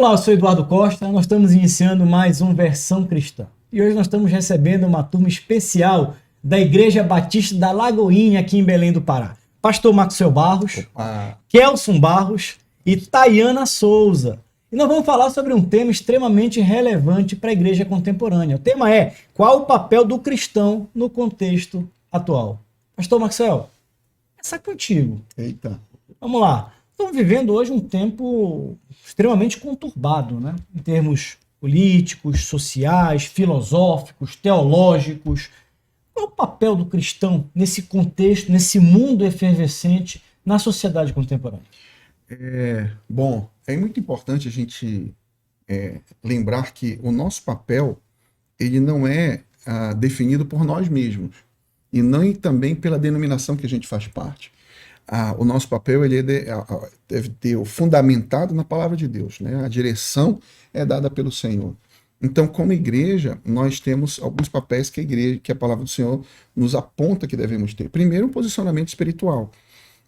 Olá, eu sou Eduardo Costa, nós estamos iniciando mais um Versão Cristã. E hoje nós estamos recebendo uma turma especial da Igreja Batista da Lagoinha, aqui em Belém do Pará. Pastor Maxwell Barros, Kelson Barros e Tayana Souza. E nós vamos falar sobre um tema extremamente relevante para a igreja contemporânea. O tema é: qual o papel do cristão no contexto atual? Pastor Maxwell, começar contigo. Eita. Vamos lá. Estamos vivendo hoje um tempo extremamente conturbado, né? Em termos políticos, sociais, filosóficos, teológicos. Qual é o papel do cristão nesse contexto, nesse mundo efervescente na sociedade contemporânea? Bom, é muito importante a gente lembrar que o nosso papel ele não é definido por nós mesmos e nem também pela denominação que a gente faz parte. O nosso papel ele deve ter fundamentado na palavra de Deus, né? A direção é dada pelo Senhor. Então, como igreja, nós temos alguns papéis que a palavra do Senhor nos aponta que devemos ter. Primeiro, um posicionamento espiritual.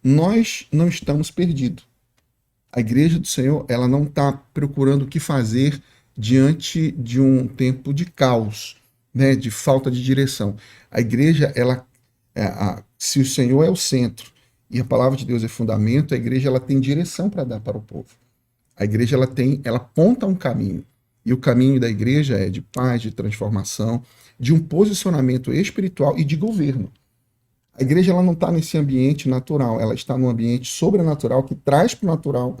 Nós não estamos perdidos. A igreja do Senhor, ela não está procurando o que fazer diante de um tempo de caos, né? De falta de direção. A igreja, se o Senhor é o centro e a palavra de Deus é fundamento, a igreja ela tem direção para dar para o povo. A igreja ela aponta um caminho. E o caminho da igreja é de paz, de transformação, de um posicionamento espiritual e de governo. A igreja ela não está nesse ambiente natural, ela está num ambiente sobrenatural que traz para o natural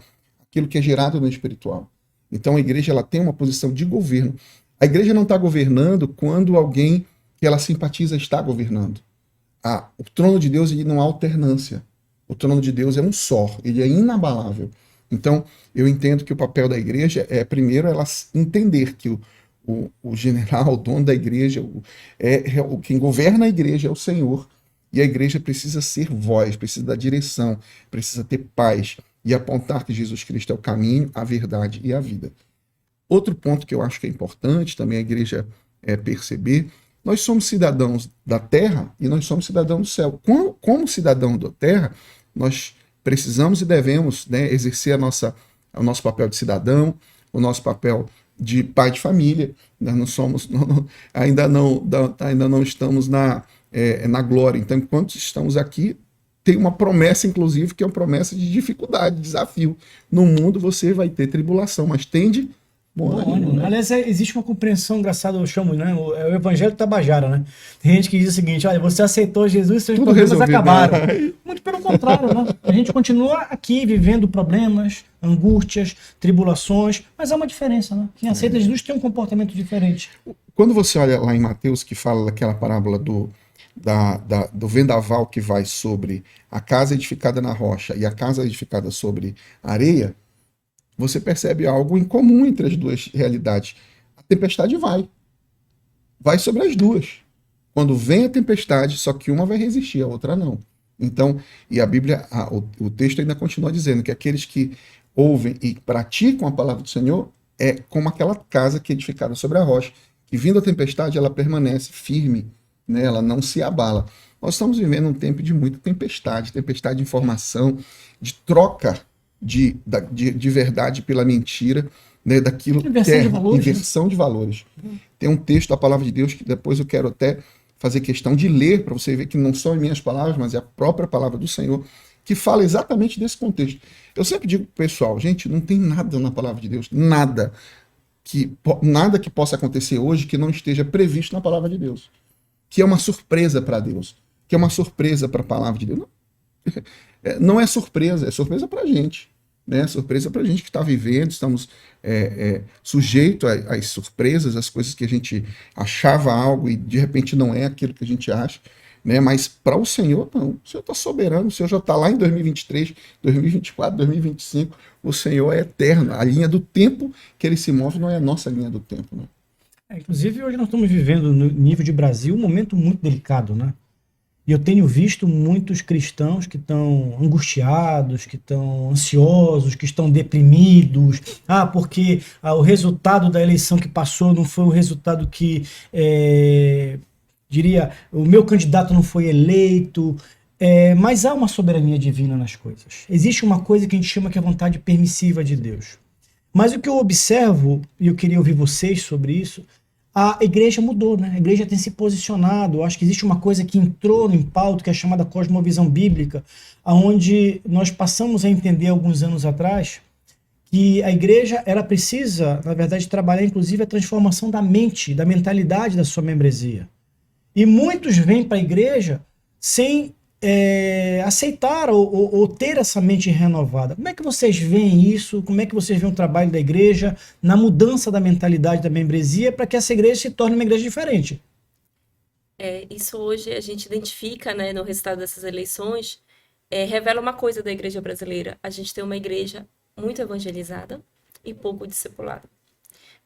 aquilo que é gerado no espiritual. Então a igreja ela tem uma posição de governo. A igreja não está governando quando alguém que ela simpatiza está governando. O trono de Deus ele não há alternância. O trono de Deus é um só, ele é inabalável. Então, eu entendo que o papel da igreja é, primeiro, ela entender que o general, o dono da igreja, quem governa a igreja é o Senhor. E a igreja precisa ser voz, precisa da direção, precisa ter paz e apontar que Jesus Cristo é o caminho, a verdade e a vida. Outro ponto que eu acho que é importante também a igreja perceber: nós somos cidadãos da terra e nós somos cidadãos do céu. Como cidadão da terra, nós precisamos e devemos, né, exercer o nosso papel de cidadão, o nosso papel de pai de família. Nós não somos, ainda não estamos na glória. Então, enquanto estamos aqui, tem uma promessa, inclusive, que é uma promessa de dificuldade, de desafio. No mundo você vai ter tribulação, mas tende bom ânimo, né? Aliás, existe uma compreensão engraçada, eu chamo, né? É o evangelho tabajara, né? Tem gente que diz o seguinte: olha, você aceitou Jesus, seus problemas acabaram. Muito pelo contrário, né? A gente continua aqui vivendo problemas, angústias, tribulações, mas há uma diferença, né? Quem aceita Jesus tem um comportamento diferente. Quando você olha lá em Mateus, que fala daquela parábola do vendaval que vai sobre a casa edificada na rocha e a casa edificada sobre areia, você percebe algo em comum entre as duas realidades. A tempestade vai sobre as duas. Quando vem a tempestade, só que uma vai resistir, a outra não. Então, e a Bíblia, o texto ainda continua dizendo que aqueles que ouvem e praticam a palavra do Senhor é como aquela casa que é edificada sobre a rocha, que vindo a tempestade, ela permanece firme, né? Ela não se abala. Nós estamos vivendo um tempo de muita tempestade de informação, de troca de verdade pela mentira, né, daquilo que é inversão de valores. Tem um texto da palavra de Deus que depois eu quero até fazer questão de ler, para você ver que não são minhas palavras, mas é a própria palavra do Senhor, que fala exatamente desse contexto. Eu sempre digo pro pessoal: gente, não tem nada na palavra de Deus, nada que possa acontecer hoje que não esteja previsto na palavra de Deus, que é uma surpresa para Deus, que é uma surpresa para a palavra de Deus. Não é surpresa, é surpresa para a gente. Né? Surpresa para a gente que está vivendo, estamos sujeitos às surpresas, às coisas que a gente achava algo e de repente não é aquilo que a gente acha. Né? Mas para o Senhor, não. O Senhor está soberano, o Senhor já está lá em 2023, 2024, 2025. O Senhor é eterno. A linha do tempo que ele se move não é a nossa linha do tempo. Né? Inclusive, hoje nós estamos vivendo, no nível de Brasil, um momento muito delicado, né? E eu tenho visto muitos cristãos que estão angustiados, que estão ansiosos, que estão deprimidos. Porque o resultado da eleição que passou não foi o resultado que, o meu candidato não foi eleito. Mas há uma soberania divina nas coisas. Existe uma coisa que a gente chama que é a vontade permissiva de Deus. Mas o que eu observo, e eu queria ouvir vocês sobre isso, a igreja mudou, né? A igreja tem se posicionado. Eu acho que existe uma coisa que entrou em pauta, que é chamada cosmovisão bíblica, onde nós passamos a entender alguns anos atrás que a igreja ela precisa, na verdade, trabalhar inclusive a transformação da mente, da mentalidade da sua membresia. E muitos vêm para a igreja sem aceitar ou ter essa mente renovada. Como é que vocês veem isso? Como é que vocês veem o trabalho da igreja na mudança da mentalidade da membresia para que essa igreja se torne uma igreja diferente? Isso hoje a gente identifica, né, no resultado dessas eleições, revela uma coisa da igreja brasileira. A gente tem uma igreja muito evangelizada e pouco discipulada.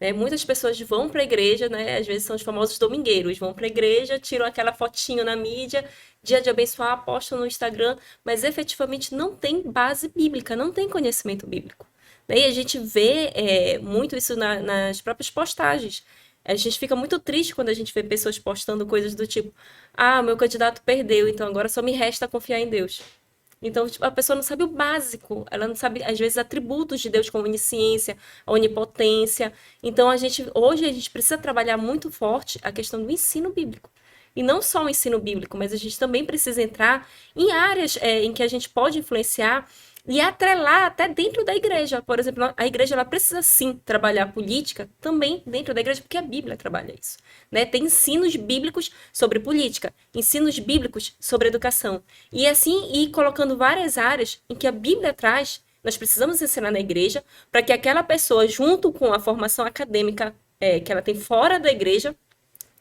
Né? Muitas pessoas vão para a igreja, né? Às vezes são os famosos domingueiros, vão para a igreja, tiram aquela fotinho na mídia, dia de abençoar, postam no Instagram, mas efetivamente não tem base bíblica, não tem conhecimento bíblico. Né? E a gente vê muito isso nas próprias postagens. A gente fica muito triste quando a gente vê pessoas postando coisas do tipo: ah, meu candidato perdeu, então agora só me resta confiar em Deus. Então, tipo, a pessoa não sabe o básico, ela não sabe, às vezes, atributos de Deus como onisciência, a onipotência. Então, hoje a gente precisa trabalhar muito forte a questão do ensino bíblico. E não só o ensino bíblico, mas a gente também precisa entrar em áreas em que a gente pode influenciar e atrelar até dentro da igreja. Por exemplo, a igreja ela precisa sim trabalhar política também dentro da igreja, porque a Bíblia trabalha isso. Né? Tem ensinos bíblicos sobre política, ensinos bíblicos sobre educação. E assim, ir colocando várias áreas em que a Bíblia traz, nós precisamos ensinar na igreja, para que aquela pessoa, junto com a formação acadêmica que ela tem fora da igreja,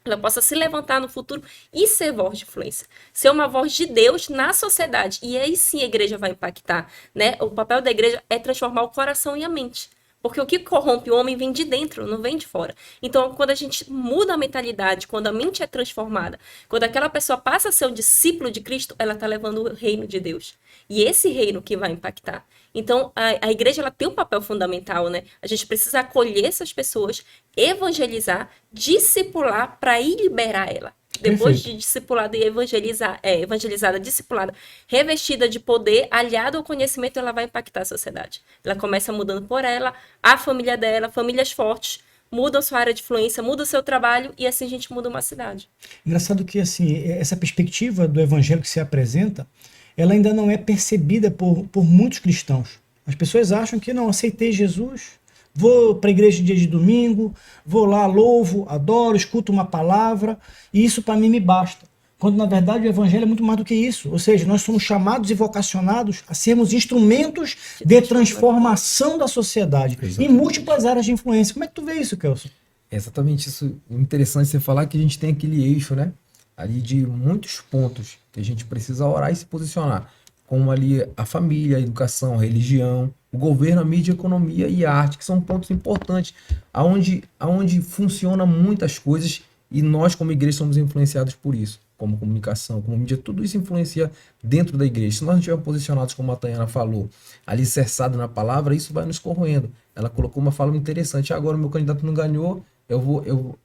ela possa se levantar no futuro e ser voz de influência. Ser uma voz de Deus na sociedade. E aí sim a igreja vai impactar. Né? O papel da igreja é transformar o coração e a mente. Porque o que corrompe o homem vem de dentro, não vem de fora. Então, quando a gente muda a mentalidade, quando a mente é transformada, quando aquela pessoa passa a ser um discípulo de Cristo, ela está levando o reino de Deus. E esse reino que vai impactar. Então, a igreja ela tem um papel fundamental, né? A gente precisa acolher essas pessoas, evangelizar, discipular para ir liberar ela. Depois de discipulada e evangelizada, discipulada, revestida de poder, aliada ao conhecimento, ela vai impactar a sociedade. Ela começa mudando por ela, a família dela, famílias fortes, mudam sua área de influência, muda o seu trabalho e assim a gente muda uma cidade. Engraçado que assim, essa perspectiva do evangelho que se apresenta, ela ainda não é percebida por muitos cristãos. As pessoas acham que não, aceitei Jesus, vou para a igreja dia de domingo, vou lá, louvo, adoro, escuto uma palavra, e isso para mim me basta. Quando na verdade o evangelho é muito mais do que isso. Ou seja, nós somos chamados e vocacionados a sermos instrumentos de transformação da sociedade, em múltiplas áreas de influência. Como é que tu vê isso, Kelson? É exatamente isso. Interessante você falar que a gente tem aquele eixo, né? Ali de muitos pontos que a gente precisa orar e se posicionar, como ali a família, a educação, a religião, o governo, a mídia, a economia e a arte, que são pontos importantes, aonde funciona muitas coisas e nós como igreja somos influenciados por isso, como comunicação, como mídia, tudo isso influencia dentro da igreja. Se nós não estivermos posicionados, como a Tayana falou, alicerçado na palavra, isso vai nos corroendo. Ela colocou uma fala interessante: agora o meu candidato não ganhou,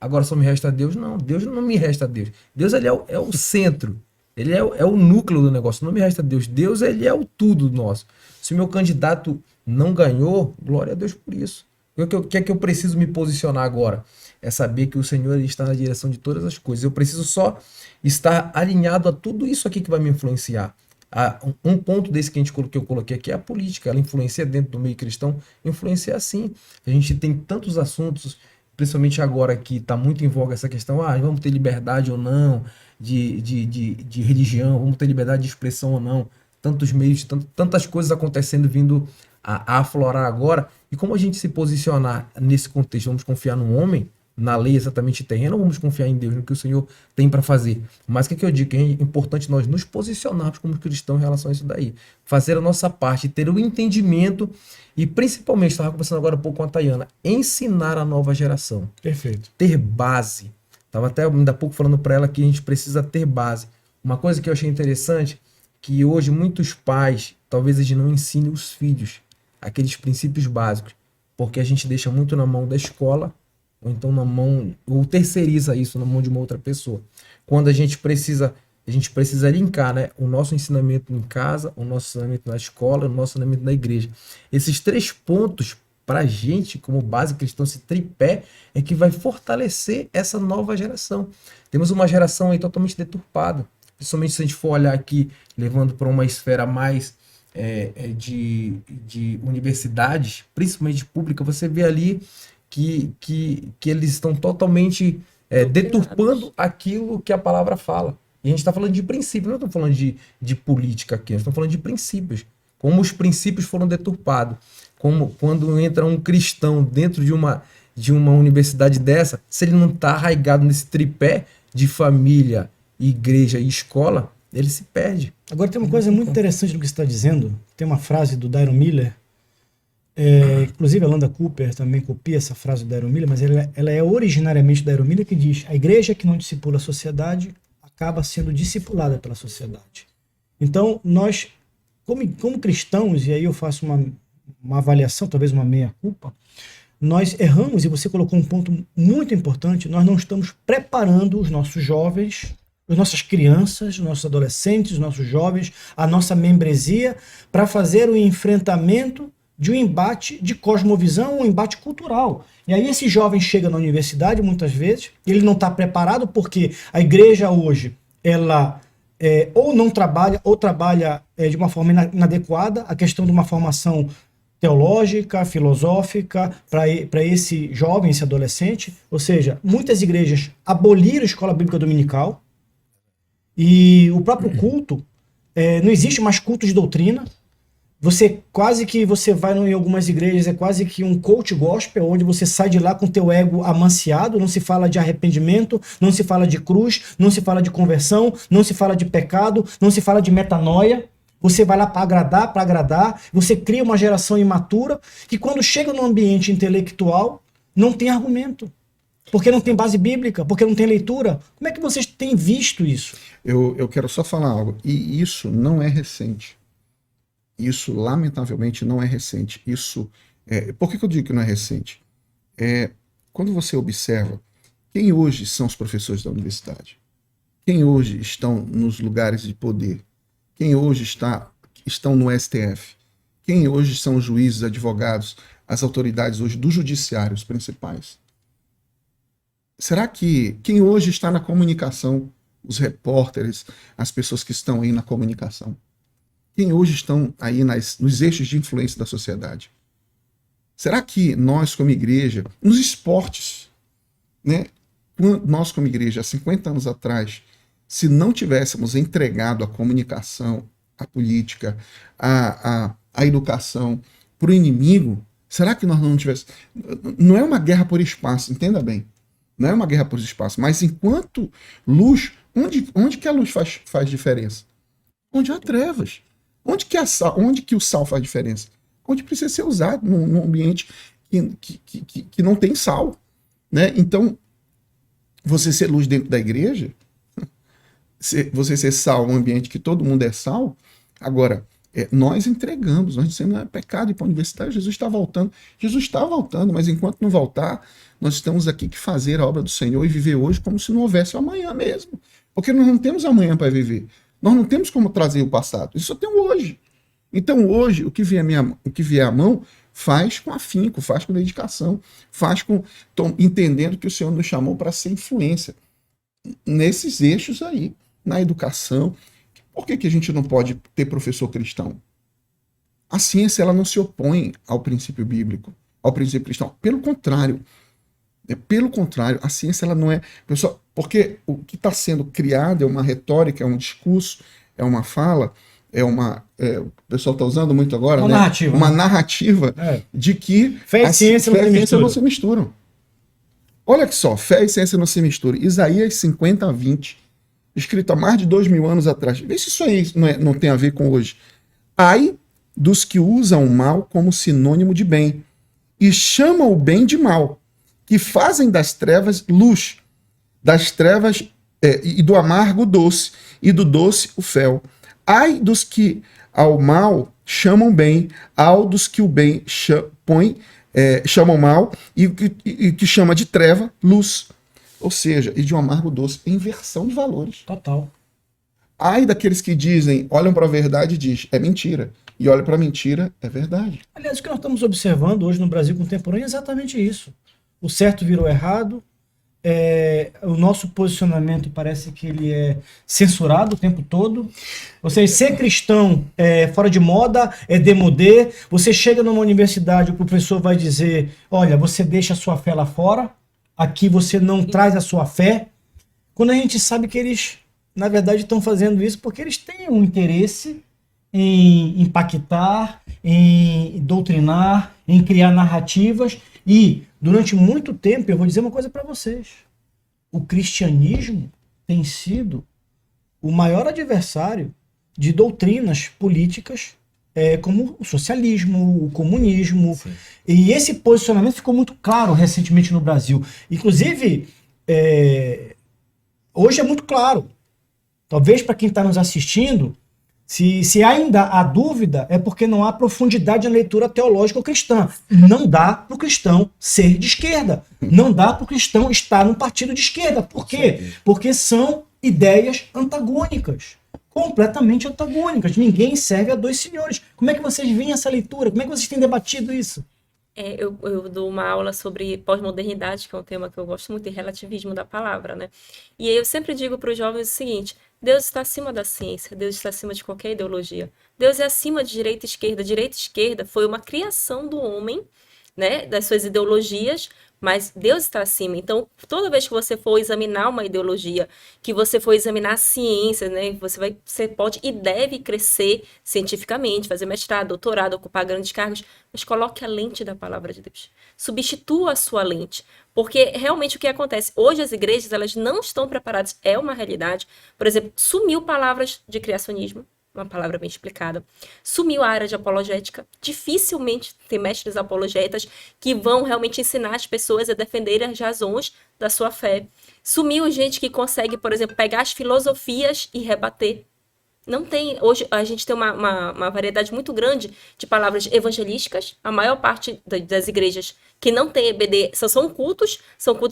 agora só me resta Deus. Não, Deus não me resta Deus. Deus ele é o centro. Ele é o núcleo do negócio. Não me resta Deus. Deus ele é o tudo nosso. Se o meu candidato não ganhou, glória a Deus por isso. O que é que eu preciso me posicionar agora? É saber que o Senhor está na direção de todas as coisas. Eu preciso só estar alinhado a tudo isso aqui que vai me influenciar. Um ponto desse que eu coloquei aqui é a política. Ela influencia dentro do meio cristão. Influencia sim. A gente tem tantos assuntos, principalmente agora que está muito em voga essa questão: vamos ter liberdade ou não de religião, vamos ter liberdade de expressão ou não, tantos meios, tantas coisas acontecendo, vindo a aflorar agora. E como a gente se posicionar nesse contexto? Vamos confiar no homem, na lei exatamente terrena, ou vamos confiar em Deus, no que o Senhor tem para fazer? Mas o que eu digo? Que é importante nós nos posicionarmos como cristãos em relação a isso daí, fazer a nossa parte, ter o entendimento e principalmente, estava conversando agora um pouco com a Tayana, ensinar a nova geração. Perfeito. Ter base. Estava até ainda há pouco falando para ela que a gente precisa ter base. Uma coisa que eu achei interessante, que hoje muitos pais, talvez eles não ensinem os filhos aqueles princípios básicos, porque a gente deixa muito na mão da escola, ou então ou terceiriza isso na mão de uma outra pessoa. Quando a gente precisa linkar, né, o nosso ensinamento em casa, o nosso ensinamento na escola, o nosso ensinamento na igreja. Esses 3 pontos, para a gente, como base cristã, esse tripé é que vai fortalecer essa nova geração. Temos uma geração aí totalmente deturpada, principalmente se a gente for olhar aqui, levando para uma esfera mais de universidades, principalmente pública, você vê ali que eles estão totalmente deturpando aquilo que a palavra fala. E a gente está falando de princípios, não estamos falando de política aqui, nós estamos falando de princípios. Como os princípios foram deturpados. Como quando entra um cristão dentro de uma universidade dessa, se ele não está arraigado nesse tripé de família, igreja e escola, ele se perde. Agora tem uma coisa muito interessante do que você está dizendo. Tem uma frase do Dairon Miller, inclusive a Landa Cooper também copia essa frase do Dairon Miller, mas ela é originariamente do Dairon Miller, que diz: a igreja que não discipula a sociedade acaba sendo discipulada pela sociedade. Então, nós, como cristãos, e aí eu faço uma avaliação, talvez uma meia-culpa, nós erramos, e você colocou um ponto muito importante, nós não estamos preparando os nossos jovens, as nossas crianças, os nossos adolescentes, os nossos jovens, a nossa membresia, para fazer o enfrentamento de um embate de cosmovisão, um embate cultural. E aí esse jovem chega na universidade, muitas vezes, ele não está preparado porque a igreja hoje, ela ou não trabalha, ou trabalha de uma forma inadequada, a questão de uma formação teológica, filosófica, para esse jovem, esse adolescente. Ou seja, muitas igrejas aboliram a escola bíblica dominical, e o próprio culto, não existe mais culto de doutrina. Você vai em algumas igrejas, é quase que um coach gospel, onde você sai de lá com teu ego amanciado, não se fala de arrependimento, não se fala de cruz, não se fala de conversão, não se fala de pecado, não se fala de metanoia. Você vai lá para agradar, você cria uma geração imatura que quando chega no ambiente intelectual não tem argumento, porque não tem base bíblica, porque não tem leitura. Como é que vocês têm visto isso? Eu quero só falar algo, e isso não é recente. Isso, lamentavelmente, não é recente. Por que eu digo que não é recente? Quando você observa quem hoje são os professores da universidade, quem hoje estão nos lugares de poder, quem hoje estão no STF, quem hoje são os juízes, advogados, as autoridades hoje do judiciário, os principais. Será que quem hoje está na comunicação, os repórteres, as pessoas que estão aí na comunicação, quem hoje estão aí nos eixos de influência da sociedade? Será que nós, como igreja, nos esportes, né? Nós, como igreja, há 50 anos atrás, se não tivéssemos entregado a comunicação, a política, a educação para o inimigo, será que nós não tivéssemos... Não é uma guerra por espaço, entenda bem. Não é uma guerra por espaço, mas enquanto luz, onde que a luz faz diferença? Onde há trevas. Onde que o sal faz diferença? Onde precisa ser usado num ambiente que não tem sal, né? Então, você ser luz dentro da igreja, você ser sal num ambiente que todo mundo é sal, agora, nós entregamos, nós dizemos, não é pecado ir para a universidade, Jesus está voltando, mas enquanto não voltar, nós estamos aqui que fazer a obra do Senhor e viver hoje como se não houvesse amanhã mesmo, porque nós não temos amanhã para viver. Nós não temos como trazer o passado, isso só tem hoje. Então hoje, o que vier à mão, faz com afinco, faz com dedicação, entendendo que o Senhor nos chamou para ser influência nesses eixos aí, na educação. Por que a gente não pode ter professor cristão? A ciência ela não se opõe ao princípio bíblico, ao princípio cristão. Pelo contrário, a ciência ela não é... Pessoal, porque o que está sendo criado é uma retórica, é um discurso, é uma fala, o pessoal está usando muito agora, uma né? narrativa, uma narrativa de que fé e ciência não se misturam. Olha que só, fé e ciência não se misturam. Isaías 50:20, escrito há mais de 2000 anos atrás. Vê se isso aí não tem a ver com hoje. Ai dos que usam o mal como sinônimo de bem e chamam o bem de mal, que fazem das trevas luz, das trevas e do amargo doce, e do doce o fel. Ai dos que ao mal chamam bem, ao dos que o bem chamam mal, e que chama de treva luz. Ou seja, e de um amargo doce, inversão de valores. Total. Ai daqueles que dizem, olham para a verdade e dizem, é mentira. e olha para a mentira, é verdade. Aliás, o que nós estamos observando hoje no Brasil contemporâneo é exatamente isso. O certo virou errado, o nosso posicionamento parece que ele é censurado o tempo todo. Ou seja, ser cristão é fora de moda, é démodé. Você chega numa universidade, o professor vai dizer, olha, você deixa a sua fé lá fora, aqui você não traz a sua fé. Quando a gente sabe que eles, na verdade, estão fazendo isso porque eles têm um interesse em impactar, em doutrinar, em criar narrativas. E, durante muito tempo, eu vou dizer uma coisa para vocês. O cristianismo tem sido o maior adversário de doutrinas políticas como o socialismo, o comunismo. Sim. E esse posicionamento ficou muito claro recentemente no Brasil. Inclusive, hoje é muito claro. Talvez para quem está nos assistindo, se ainda há dúvida, é porque não há profundidade na leitura teológica cristã. Não dá para o cristão ser de esquerda. Não dá para o cristão estar num partido de esquerda. Por quê? Porque são ideias antagônicas. Completamente antagônicas. Ninguém serve a dois senhores. Como é que vocês veem essa leitura? Como é que vocês têm debatido isso? Eu dou uma aula sobre pós-modernidade, que é um tema que eu gosto muito, e relativismo da palavra, né? E aí eu sempre digo para os jovens o seguinte: Deus está acima da ciência, Deus está acima de qualquer ideologia. Deus é acima de direita e esquerda. Direita e esquerda foi uma criação do homem, né, das suas ideologias, mas Deus está acima. Então, toda vez que você for examinar uma ideologia, que você for examinar a ciência, né, você pode e deve crescer cientificamente, fazer mestrado, doutorado, ocupar grandes cargos, mas coloque a lente da palavra de Deus. Substitua a sua lente. Porque realmente o que acontece? Hoje as igrejas, elas não estão preparadas, é uma realidade. Por exemplo, sumiu palavras de criacionismo, uma palavra bem explicada. Sumiu a área de apologética. Dificilmente tem mestres apologetas que vão realmente ensinar as pessoas a defenderem as razões da sua fé. Sumiu gente que consegue, por exemplo, pegar as filosofias e rebater. Não tem. Hoje a gente tem uma variedade muito grande de palavras evangelísticas. A maior parte das igrejas que não tem EBD são cultos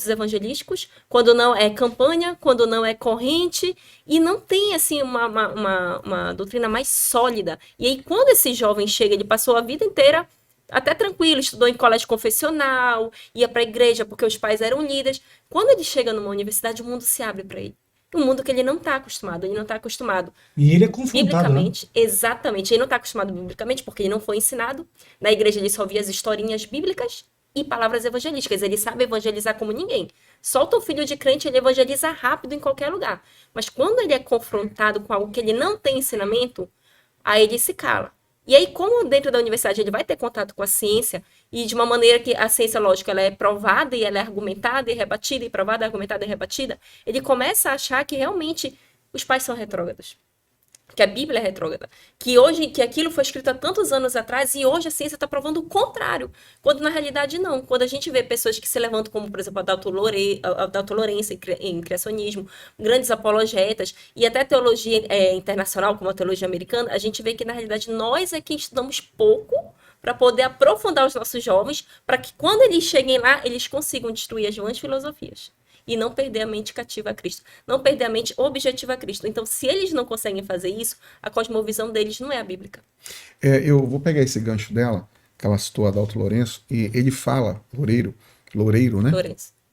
evangelísticos, quando não é campanha, quando não é corrente, e não tem assim uma doutrina mais sólida. E aí, quando esse jovem chega, ele passou a vida inteira até tranquilo, estudou em colégio confessional, ia para a igreja porque os pais eram líderes. Quando ele chega numa universidade, o mundo se abre para ele. Um mundo que ele não está acostumado. Ele não está acostumado E ele é confrontado, biblicamente. Né? Exatamente. Ele não está acostumado biblicamente porque ele não foi ensinado. Na igreja ele só via as historinhas bíblicas e palavras evangelísticas. Ele sabe evangelizar como ninguém. Solta um filho de crente, ele evangeliza rápido em qualquer lugar. Mas quando ele é confrontado com algo que ele não tem ensinamento, aí ele se cala. E aí, como dentro da universidade ele vai ter contato com a ciência, e de uma maneira que a ciência, lógico, ela é provada e ela é argumentada e rebatida, e provada, argumentada e rebatida, ele começa a achar que realmente os pais são retrógrados. Que a Bíblia é retrógrada, que aquilo foi escrito há tantos anos atrás e hoje a ciência está provando o contrário, quando na realidade não. Quando a gente vê pessoas que se levantam como, por exemplo, a Dalton Lourenço em criacionismo, grandes apologetas e até teologia internacional, como a teologia americana, a gente vê que na realidade nós é que estudamos pouco para poder aprofundar os nossos jovens, para que quando eles cheguem lá, eles consigam destruir as vãs filosofias. E não perder a mente cativa a Cristo. Não perder a mente objetiva a Cristo. Então, se eles não conseguem fazer isso, a cosmovisão deles não é a bíblica. Eu vou pegar esse gancho dela, que ela citou a Dalton Lourenço, e ele fala, Loureiro, né?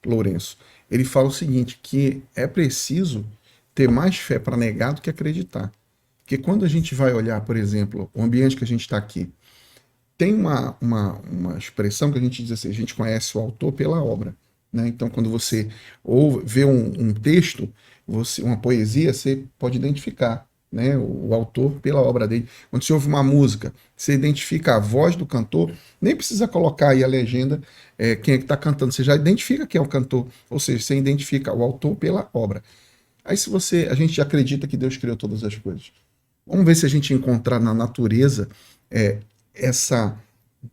Lourenço. Ele fala o seguinte, que é preciso ter mais fé para negar do que acreditar. Porque quando a gente vai olhar, por exemplo, o ambiente que a gente está aqui, tem uma expressão que a gente diz assim, a gente conhece o autor pela obra. Né? Então, quando você vê um texto, uma poesia, você pode identificar, né, o autor pela obra dele. Quando você ouve uma música, você identifica a voz do cantor, nem precisa colocar aí a legenda, quem é que está cantando, você já identifica quem é o cantor, ou seja, você identifica o autor pela obra. Aí a gente acredita que Deus criou todas as coisas. Vamos ver se a gente encontrar na natureza essa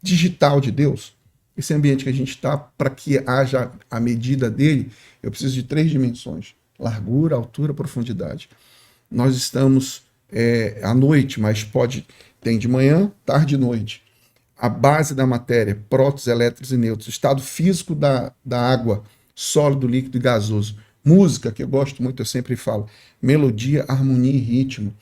digital de Deus. Esse ambiente que a gente está, para que haja a medida dele, eu preciso de 3 dimensões: largura, altura, profundidade. Nós estamos à noite, mas tem de manhã, tarde e noite. A base da matéria, prótons, elétrons e nêutrons. Estado físico da água, sólido, líquido e gasoso. Música, que eu gosto muito, eu sempre falo. Melodia, harmonia e ritmo.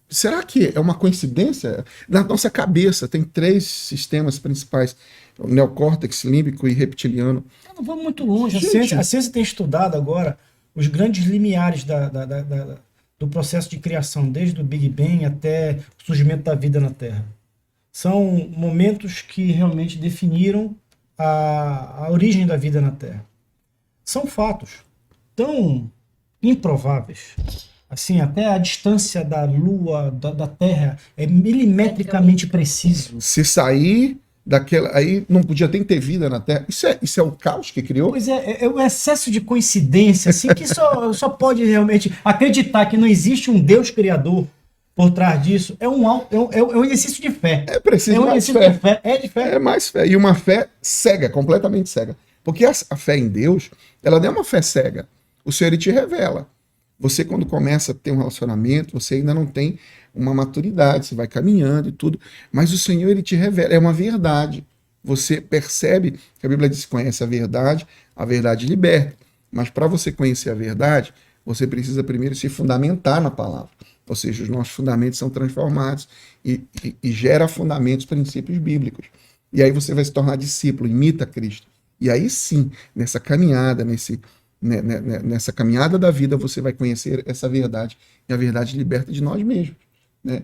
será que é uma coincidência? Na nossa cabeça tem 3 sistemas principais: o neocórtex, límbico e reptiliano. Não vamos muito longe. Gente. A ciência tem estudado agora os grandes limiares do processo de criação, desde o Big Bang até o surgimento da vida na Terra. São momentos que realmente definiram a origem da vida na Terra. São fatos tão improváveis. Assim, até a distância da Lua, da Terra, é milimetricamente preciso. Se sair daquela. Aí não podia nem ter vida na Terra. Isso é o caos que criou? Pois é um excesso de coincidência, assim, que só pode realmente acreditar que não existe um Deus criador por trás disso. É um exercício de fé. É preciso É um mais exercício fé. de fé. É de fé. É mais fé. E uma fé cega, completamente cega. Porque a fé em Deus, ela não é uma fé cega. O Senhor, ele te revela. Você, quando começa a ter um relacionamento, você ainda não tem uma maturidade, você vai caminhando e tudo, mas o Senhor, ele te revela, é uma verdade. Você percebe que a Bíblia diz que conhece a verdade liberta. Mas para você conhecer a verdade, você precisa primeiro se fundamentar na palavra. Ou seja, os nossos fundamentos são transformados e gera fundamentos, princípios bíblicos. E aí você vai se tornar discípulo, imita Cristo. E aí sim, nessa caminhada, nessa caminhada da vida, você vai conhecer essa verdade, e a verdade liberta de nós mesmos. Né?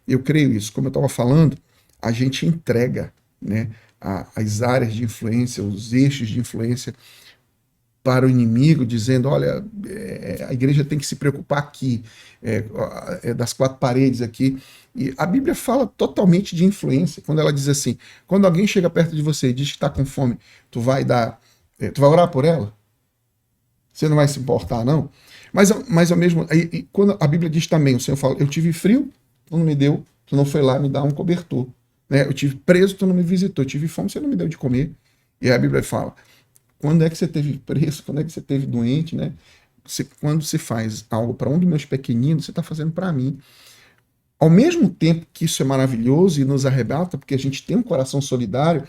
Eu creio isso. Como eu estava falando, a gente entrega, né, as áreas de influência, os eixos de influência para o inimigo, dizendo, olha, a igreja tem que se preocupar aqui, das 4 paredes aqui. E a Bíblia fala totalmente de influência, quando ela diz assim, quando alguém chega perto de você e diz que está com fome, tu vai orar por ela? Você não vai se importar, não? Mas ao mesmo quando a Bíblia diz também, o Senhor fala, eu tive frio, tu não me deu, tu não foi lá me dar um cobertor. Né? Eu tive preso, tu não me visitou, eu tive fome, você não me deu de comer. E aí a Bíblia fala, quando é que você teve preso, quando é que você teve doente, né? Quando você faz algo para um dos meus pequeninos, você está fazendo para mim. Ao mesmo tempo que isso é maravilhoso e nos arrebata, porque a gente tem um coração solidário,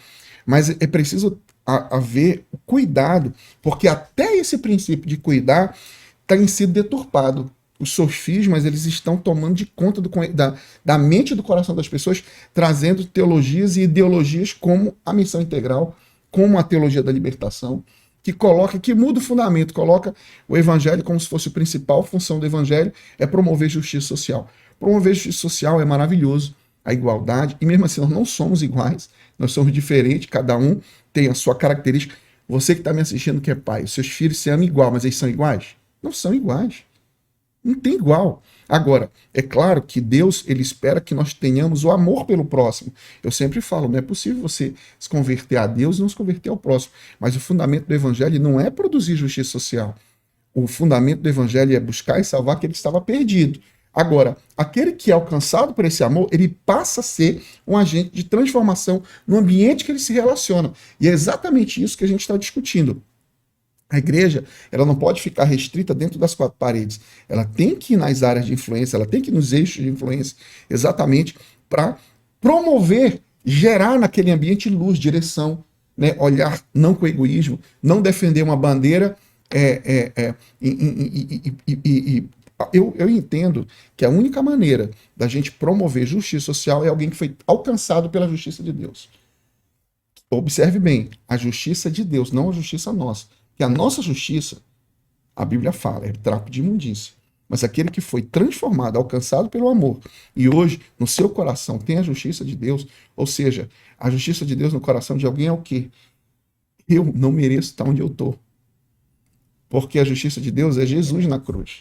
mas é preciso haver cuidado, porque até esse princípio de cuidar tem sido deturpado. Os sofismas, eles estão tomando de conta da mente e do coração das pessoas, trazendo teologias e ideologias como a missão integral, como a teologia da libertação, que muda o fundamento, coloca o evangelho como se fosse a principal função do evangelho, é promover justiça social. Promover justiça social é maravilhoso, a igualdade, e mesmo assim nós não somos iguais, nós somos diferentes, cada um tem a sua característica. Você que está me assistindo que é pai, os seus filhos se amam igual, mas eles são iguais? Não são iguais. Não tem igual. Agora, é claro que Deus, ele espera que nós tenhamos o amor pelo próximo. Eu sempre falo, não é possível você se converter a Deus e não se converter ao próximo. Mas o fundamento do evangelho não é produzir justiça social. O fundamento do evangelho é buscar e salvar aquele que estava perdido. Agora, aquele que é alcançado por esse amor, ele passa a ser um agente de transformação no ambiente que ele se relaciona. E é exatamente isso que a gente está discutindo. A igreja, ela não pode ficar restrita dentro das 4 paredes. Ela tem que ir nas áreas de influência, ela tem que ir nos eixos de influência, exatamente para promover, gerar naquele ambiente luz, direção, né? Olhar não com egoísmo, não defender uma bandeira. Eu entendo que a única maneira da gente promover justiça social é alguém que foi alcançado pela justiça de Deus. Observe bem, a justiça de Deus, não a justiça nossa. Que a nossa justiça, a Bíblia fala, é trapo de imundícia. Mas aquele que foi transformado, alcançado pelo amor, e hoje no seu coração tem a justiça de Deus, ou seja, a justiça de Deus no coração de alguém é o quê? Eu não mereço estar onde eu estou. Porque a justiça de Deus é Jesus na cruz.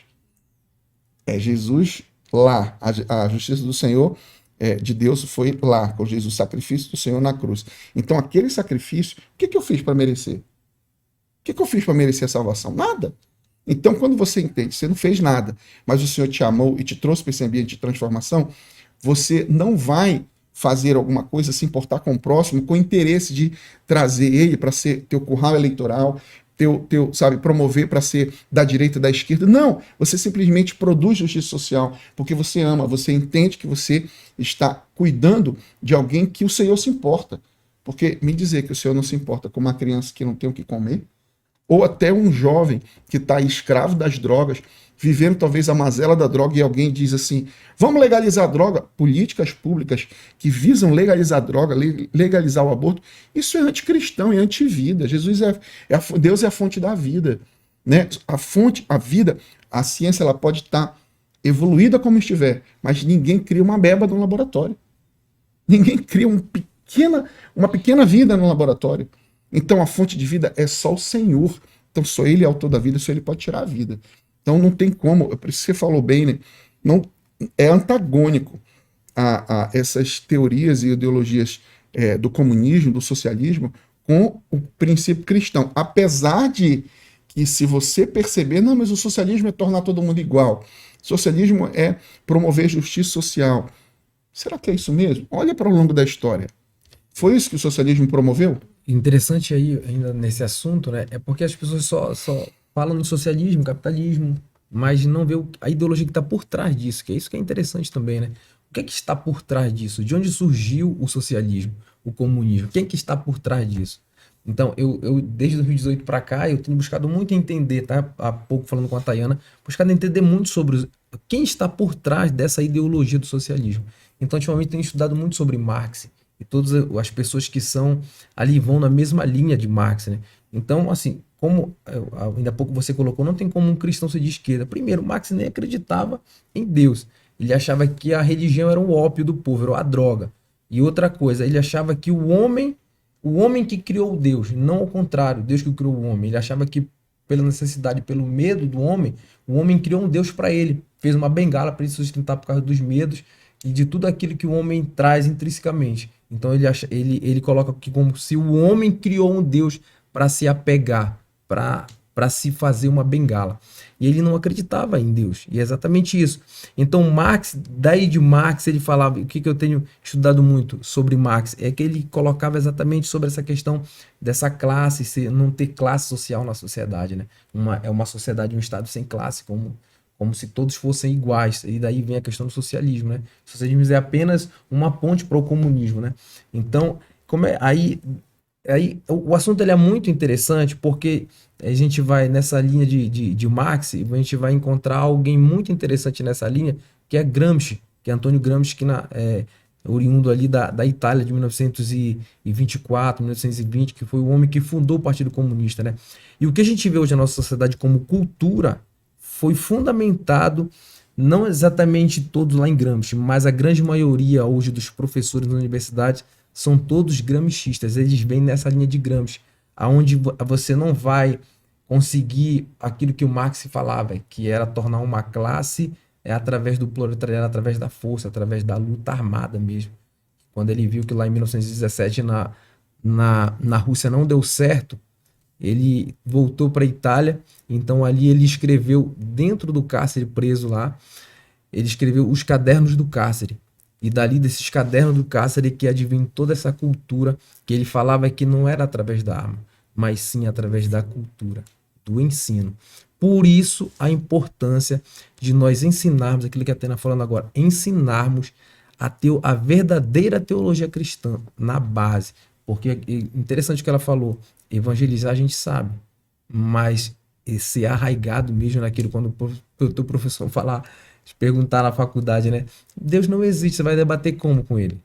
É Jesus lá. A justiça do Senhor, de Deus, foi lá, com Jesus, o sacrifício do Senhor na cruz. Então aquele sacrifício, o que eu fiz para merecer? O que eu fiz para merecer a salvação? Nada. Então, quando você entende, você não fez nada, mas o Senhor te amou e te trouxe para esse ambiente de transformação, você não vai fazer alguma coisa, se importar com o próximo, com o interesse de trazer ele para ser teu curral eleitoral, sabe, promover para ser da direita, da esquerda. Não, você simplesmente produz justiça social, porque você ama, você entende que você está cuidando de alguém que o Senhor se importa. Porque me dizer que o Senhor não se importa com uma criança que não tem o que comer, ou até um jovem que está escravo das drogas, vivendo talvez a mazela da droga e alguém diz assim, vamos legalizar a droga, políticas públicas que visam legalizar a droga, legalizar o aborto, isso é anticristão, é antivida. Deus é a fonte da vida, né? A vida, a ciência ela pode estar evoluída como estiver, mas ninguém cria uma beba no laboratório. Ninguém cria uma pequena vida no laboratório. Então a fonte de vida é só o Senhor. Então só Ele é autor da vida, só Ele pode tirar a vida. Então não tem como, por isso você falou bem, né? Não, é antagônico a essas teorias e ideologias do comunismo, do socialismo, com o princípio cristão. Apesar de que, se você perceber, não, mas o socialismo é tornar todo mundo igual. Socialismo é promover justiça social. Será que é isso mesmo? Olha para o longo da história. Foi isso que o socialismo promoveu? Interessante aí, ainda nesse assunto, né? É porque as pessoas só falam no socialismo, capitalismo, mas não vê a ideologia que está por trás disso, que é isso que é interessante também, né? O que é que está por trás disso? De onde surgiu o socialismo, o comunismo? Quem é que está por trás disso? Então, eu desde 2018 para cá, eu tenho buscado muito entender, tá? Há pouco falando com a Tayana, buscado entender muito sobre quem está por trás dessa ideologia do socialismo. Então, ultimamente, tenho estudado muito sobre Marx, e todas as pessoas que são ali vão na mesma linha de Marx, né? Então, assim, como ainda há pouco você colocou, não tem como um cristão ser de esquerda. Primeiro, Marx nem acreditava em Deus. Ele achava que a religião era o ópio do povo, era a droga. E outra coisa, ele achava que o homem que criou Deus, não ao contrário, Deus que criou o homem. Ele achava que pela necessidade, pelo medo do homem, o homem criou um Deus para ele, fez uma bengala para ele se sustentar por causa dos medos e de tudo aquilo que o homem traz intrinsecamente. Então ele coloca aqui como se o homem criou um Deus para se apegar, para se fazer uma bengala. E ele não acreditava em Deus. E é exatamente isso. Então Marx, daí de Marx, ele falava, o que eu tenho estudado muito sobre Marx, é que ele colocava exatamente sobre essa questão dessa classe, não ter classe social na sociedade, né? É uma sociedade, um estado sem classe, como se todos fossem iguais. E daí vem a questão do socialismo, né? O socialismo é apenas uma ponte para o comunismo, né? Então, aí o assunto ele é muito interessante porque a gente vai nessa linha de Marx e a gente vai encontrar alguém muito interessante nessa linha, que é Gramsci, que é Antônio Gramsci, que oriundo ali da Itália de 1924, 1920, que foi o homem que fundou o Partido Comunista, né? E o que a gente vê hoje na nossa sociedade como cultura foi fundamentado, não exatamente todos lá em Gramsci, mas a grande maioria hoje dos professores na universidade são todos gramscistas. Eles vêm nessa linha de Gramsci, aonde você não vai conseguir aquilo que o Marx falava, que era tornar uma classe através do proletariado, através da força, através da luta armada mesmo. Quando ele viu que lá em 1917 na Rússia não deu certo, ele voltou para a Itália. Então ali ele escreveu, dentro do cárcere, preso lá, ele escreveu os cadernos do cárcere. E dali desses cadernos do cárcere que advém toda essa cultura, que ele falava que não era através da arma, mas sim através da cultura, do ensino. Por isso a importância de nós ensinarmos aquilo que a Tena falando agora, ensinarmos a verdadeira teologia cristã na base. Porque é interessante o que ela falou, evangelizar a gente sabe, mas ser arraigado mesmo naquilo, quando o teu professor falar, perguntar na faculdade, né? Deus não existe, você vai debater como com ele?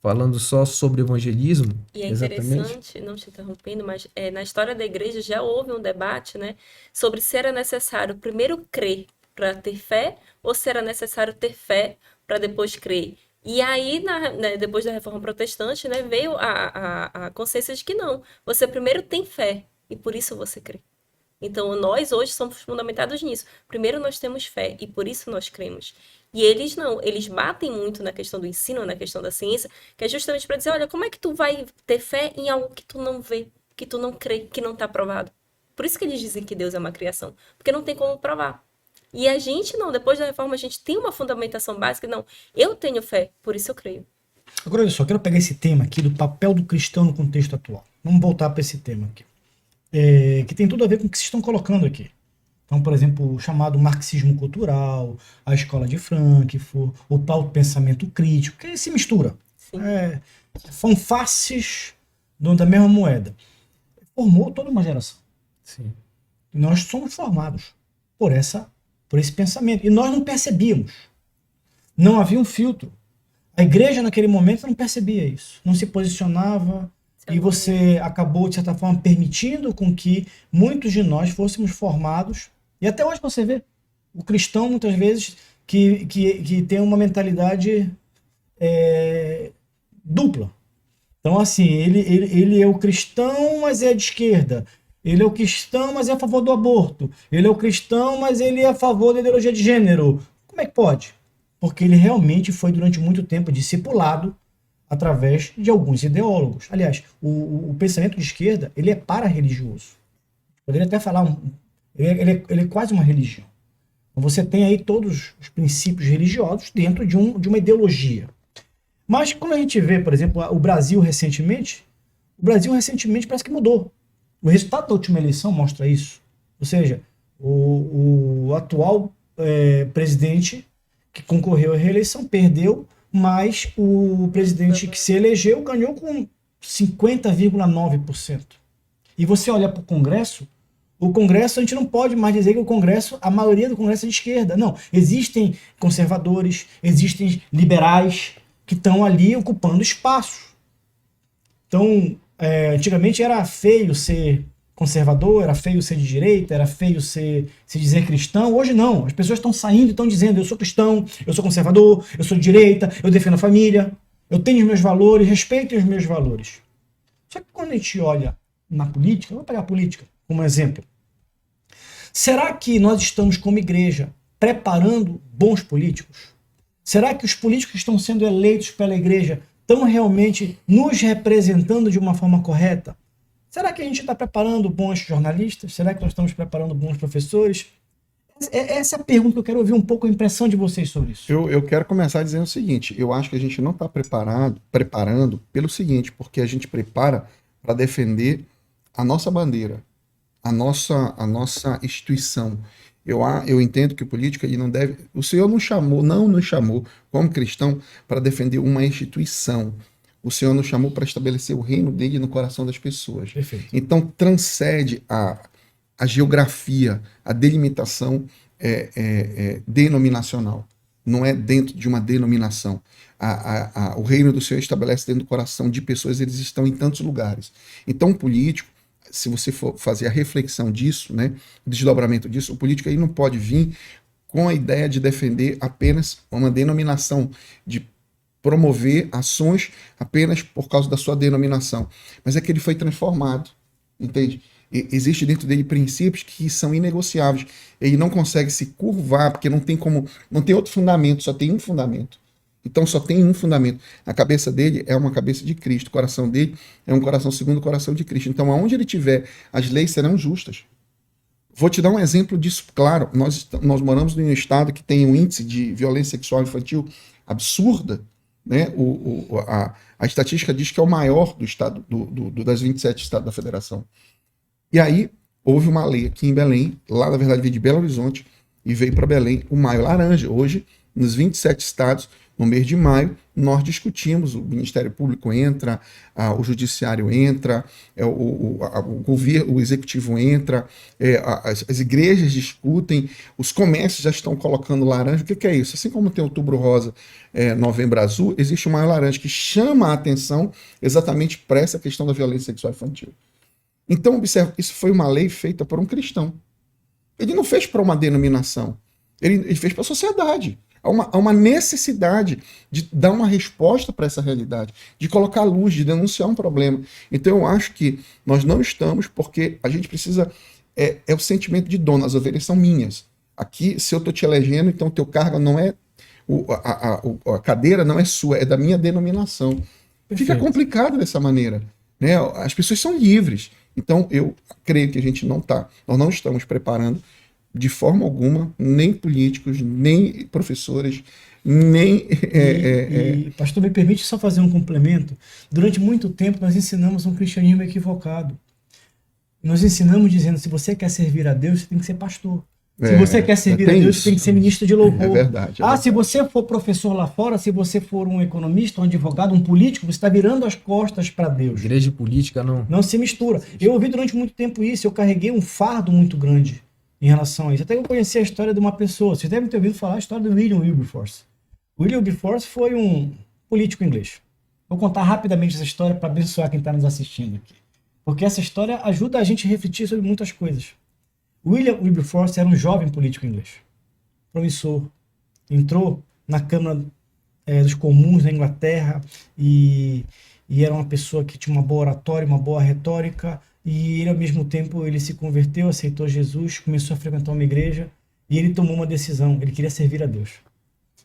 Falando só sobre evangelismo? E é exatamente. interessante, não te interrompendo, mas na história da igreja já houve um debate, né, sobre se era necessário primeiro crer para ter fé ou se era necessário ter fé para depois crer. E aí, depois da Reforma Protestante, né, veio a consciência de que não, você primeiro tem fé e por isso você crê. Então, nós hoje somos fundamentados nisso. Primeiro nós temos fé e por isso nós cremos. E eles não, eles batem muito na questão do ensino, na questão da ciência, que é justamente para dizer, olha, como é que tu vai ter fé em algo que tu não vê, que tu não crê, que não está provado? Por isso que eles dizem que Deus é uma criação, porque não tem como provar. E a gente não, depois da reforma, a gente tem uma fundamentação básica, não, eu tenho fé, por isso eu creio. Agora, olha só, quero pegar esse tema aqui do papel do cristão no contexto atual. Vamos voltar para esse tema aqui. Que tem tudo a ver com o que vocês estão colocando aqui. Então, por exemplo, o chamado marxismo cultural, a escola de Frankfurt, o tal pensamento crítico, que se mistura. São faces da mesma moeda. Formou toda uma geração. Sim. E nós somos formados por essa por esse pensamento. E nós não percebíamos. Não havia um filtro. A igreja, naquele momento, não percebia isso. Não se posicionava. E você acabou, de certa forma, permitindo com que muitos de nós fôssemos formados. E até hoje você vê o cristão, muitas vezes, que tem uma mentalidade dupla. Então, assim, ele é o cristão, mas é de esquerda. Ele é o cristão, mas é a favor do aborto. Ele é o cristão, mas ele é a favor da ideologia de gênero. Como é que pode? Porque ele realmente foi, durante muito tempo, discipulado através de alguns ideólogos. Aliás, o pensamento de esquerda, ele é para-religioso. Poderia até falar, ele é quase uma religião. Você tem aí todos os princípios religiosos dentro de uma ideologia. Mas quando a gente vê, por exemplo, o Brasil recentemente parece que mudou. O resultado da última eleição mostra isso. Ou seja, o atual presidente que concorreu à reeleição perdeu, mas o presidente que se elegeu ganhou com 50,9%. E você olha para o Congresso, a gente não pode mais dizer que o Congresso, a maioria do Congresso é de esquerda. Não, existem conservadores, existem liberais que estão ali ocupando espaço. Então, antigamente era feio ser conservador, era feio ser de direita, era feio se dizer cristão. Hoje não, as pessoas estão saindo e estão dizendo: eu sou cristão, eu sou conservador, eu sou de direita, eu defendo a família, eu tenho os meus valores, respeito os meus valores. Só que quando a gente olha na política, vou pegar a política como exemplo. Será que nós estamos, como igreja, preparando bons políticos? Será que os políticos que estão sendo eleitos pela igreja estão realmente nos representando de uma forma correta? Será que a gente está preparando bons jornalistas? Será que nós estamos preparando bons professores? Essa é a pergunta que eu quero ouvir um pouco a impressão de vocês sobre isso. Eu quero começar dizendo o seguinte: eu acho que a gente não está preparando pelo seguinte, porque a gente prepara para defender a nossa bandeira, a nossa instituição. Eu entendo que o político ele não deve. O Senhor não nos chamou como cristão para defender uma instituição. O Senhor nos chamou para estabelecer o reino dele no coração das pessoas. Perfeito. Então transcende a geografia, a delimitação denominacional. Não é dentro de uma denominação. O reino do Senhor estabelece dentro do coração de pessoas, eles estão em tantos lugares. Então o político, se você for fazer a reflexão disso, né, o desdobramento disso, o político aí não pode vir com a ideia de defender apenas uma denominação, de promover ações apenas por causa da sua denominação. Mas é que ele foi transformado, entende? Existe dentro dele princípios que são inegociáveis. Ele não consegue se curvar, porque não tem outro fundamento, só tem um fundamento. Então só tem um fundamento. A cabeça dele é uma cabeça de Cristo, o coração dele é um coração segundo o coração de Cristo. Então aonde ele estiver, as leis serão justas. Vou te dar um exemplo disso claro. Nós moramos em um estado que tem um índice de violência sexual infantil absurda, né? A estatística diz que é o maior do estado, das 27 estados da federação. E aí houve uma lei aqui em Belém, lá na verdade veio de Belo Horizonte e veio para Belém o Maio Laranja. Hoje, nos 27 estados, no mês de maio, nós discutimos, o Ministério Público entra, o Judiciário entra, o governo, o Executivo entra, as igrejas discutem, os comércios já estão colocando laranja. O que é isso? Assim como tem Outubro Rosa, Novembro Azul, existe o Maio Laranja, que chama a atenção exatamente para essa questão da violência sexual infantil. Então, observe, isso foi uma lei feita por um cristão. Ele não fez para uma denominação, ele fez para a sociedade. Há uma necessidade de dar uma resposta para essa realidade, de colocar a luz, de denunciar um problema. Então eu acho que nós não estamos, porque a gente precisa, o sentimento de dono, as ovelhas são minhas. Aqui, se eu estou te elegendo, então o teu cargo não é, a cadeira não é sua, é da minha denominação. Perfeito. Fica complicado dessa maneira, né? As pessoas são livres. Então eu creio que nós não estamos preparando de forma alguma, nem políticos, nem professores, nem... Pastor, me permite só fazer um complemento. Durante muito tempo nós ensinamos um cristianismo equivocado. Nós ensinamos dizendo: se você quer servir a Deus, você tem que ser pastor. Se você quer servir a Deus, você tem que ser ministro de louvor. É verdade. Se você for professor lá fora, se você for um economista, um advogado, um político, você está virando as costas para Deus. Igreja e política não se mistura. Eu ouvi durante muito tempo isso, eu carreguei um fardo muito grande. em relação a isso. Até que eu conheci a história de uma pessoa. Vocês devem ter ouvido falar a história do William Wilberforce. William Wilberforce foi um político inglês. Vou contar rapidamente essa história para abençoar quem está nos assistindo aqui. Porque essa história ajuda a gente a refletir sobre muitas coisas. William Wilberforce era um jovem político inglês. Promissor. Entrou na Câmara dos Comuns na Inglaterra e era uma pessoa que tinha uma boa oratória, uma boa retórica, e ele, ao mesmo tempo, ele se converteu, aceitou Jesus, começou a frequentar uma igreja, e ele tomou uma decisão, ele queria servir a Deus.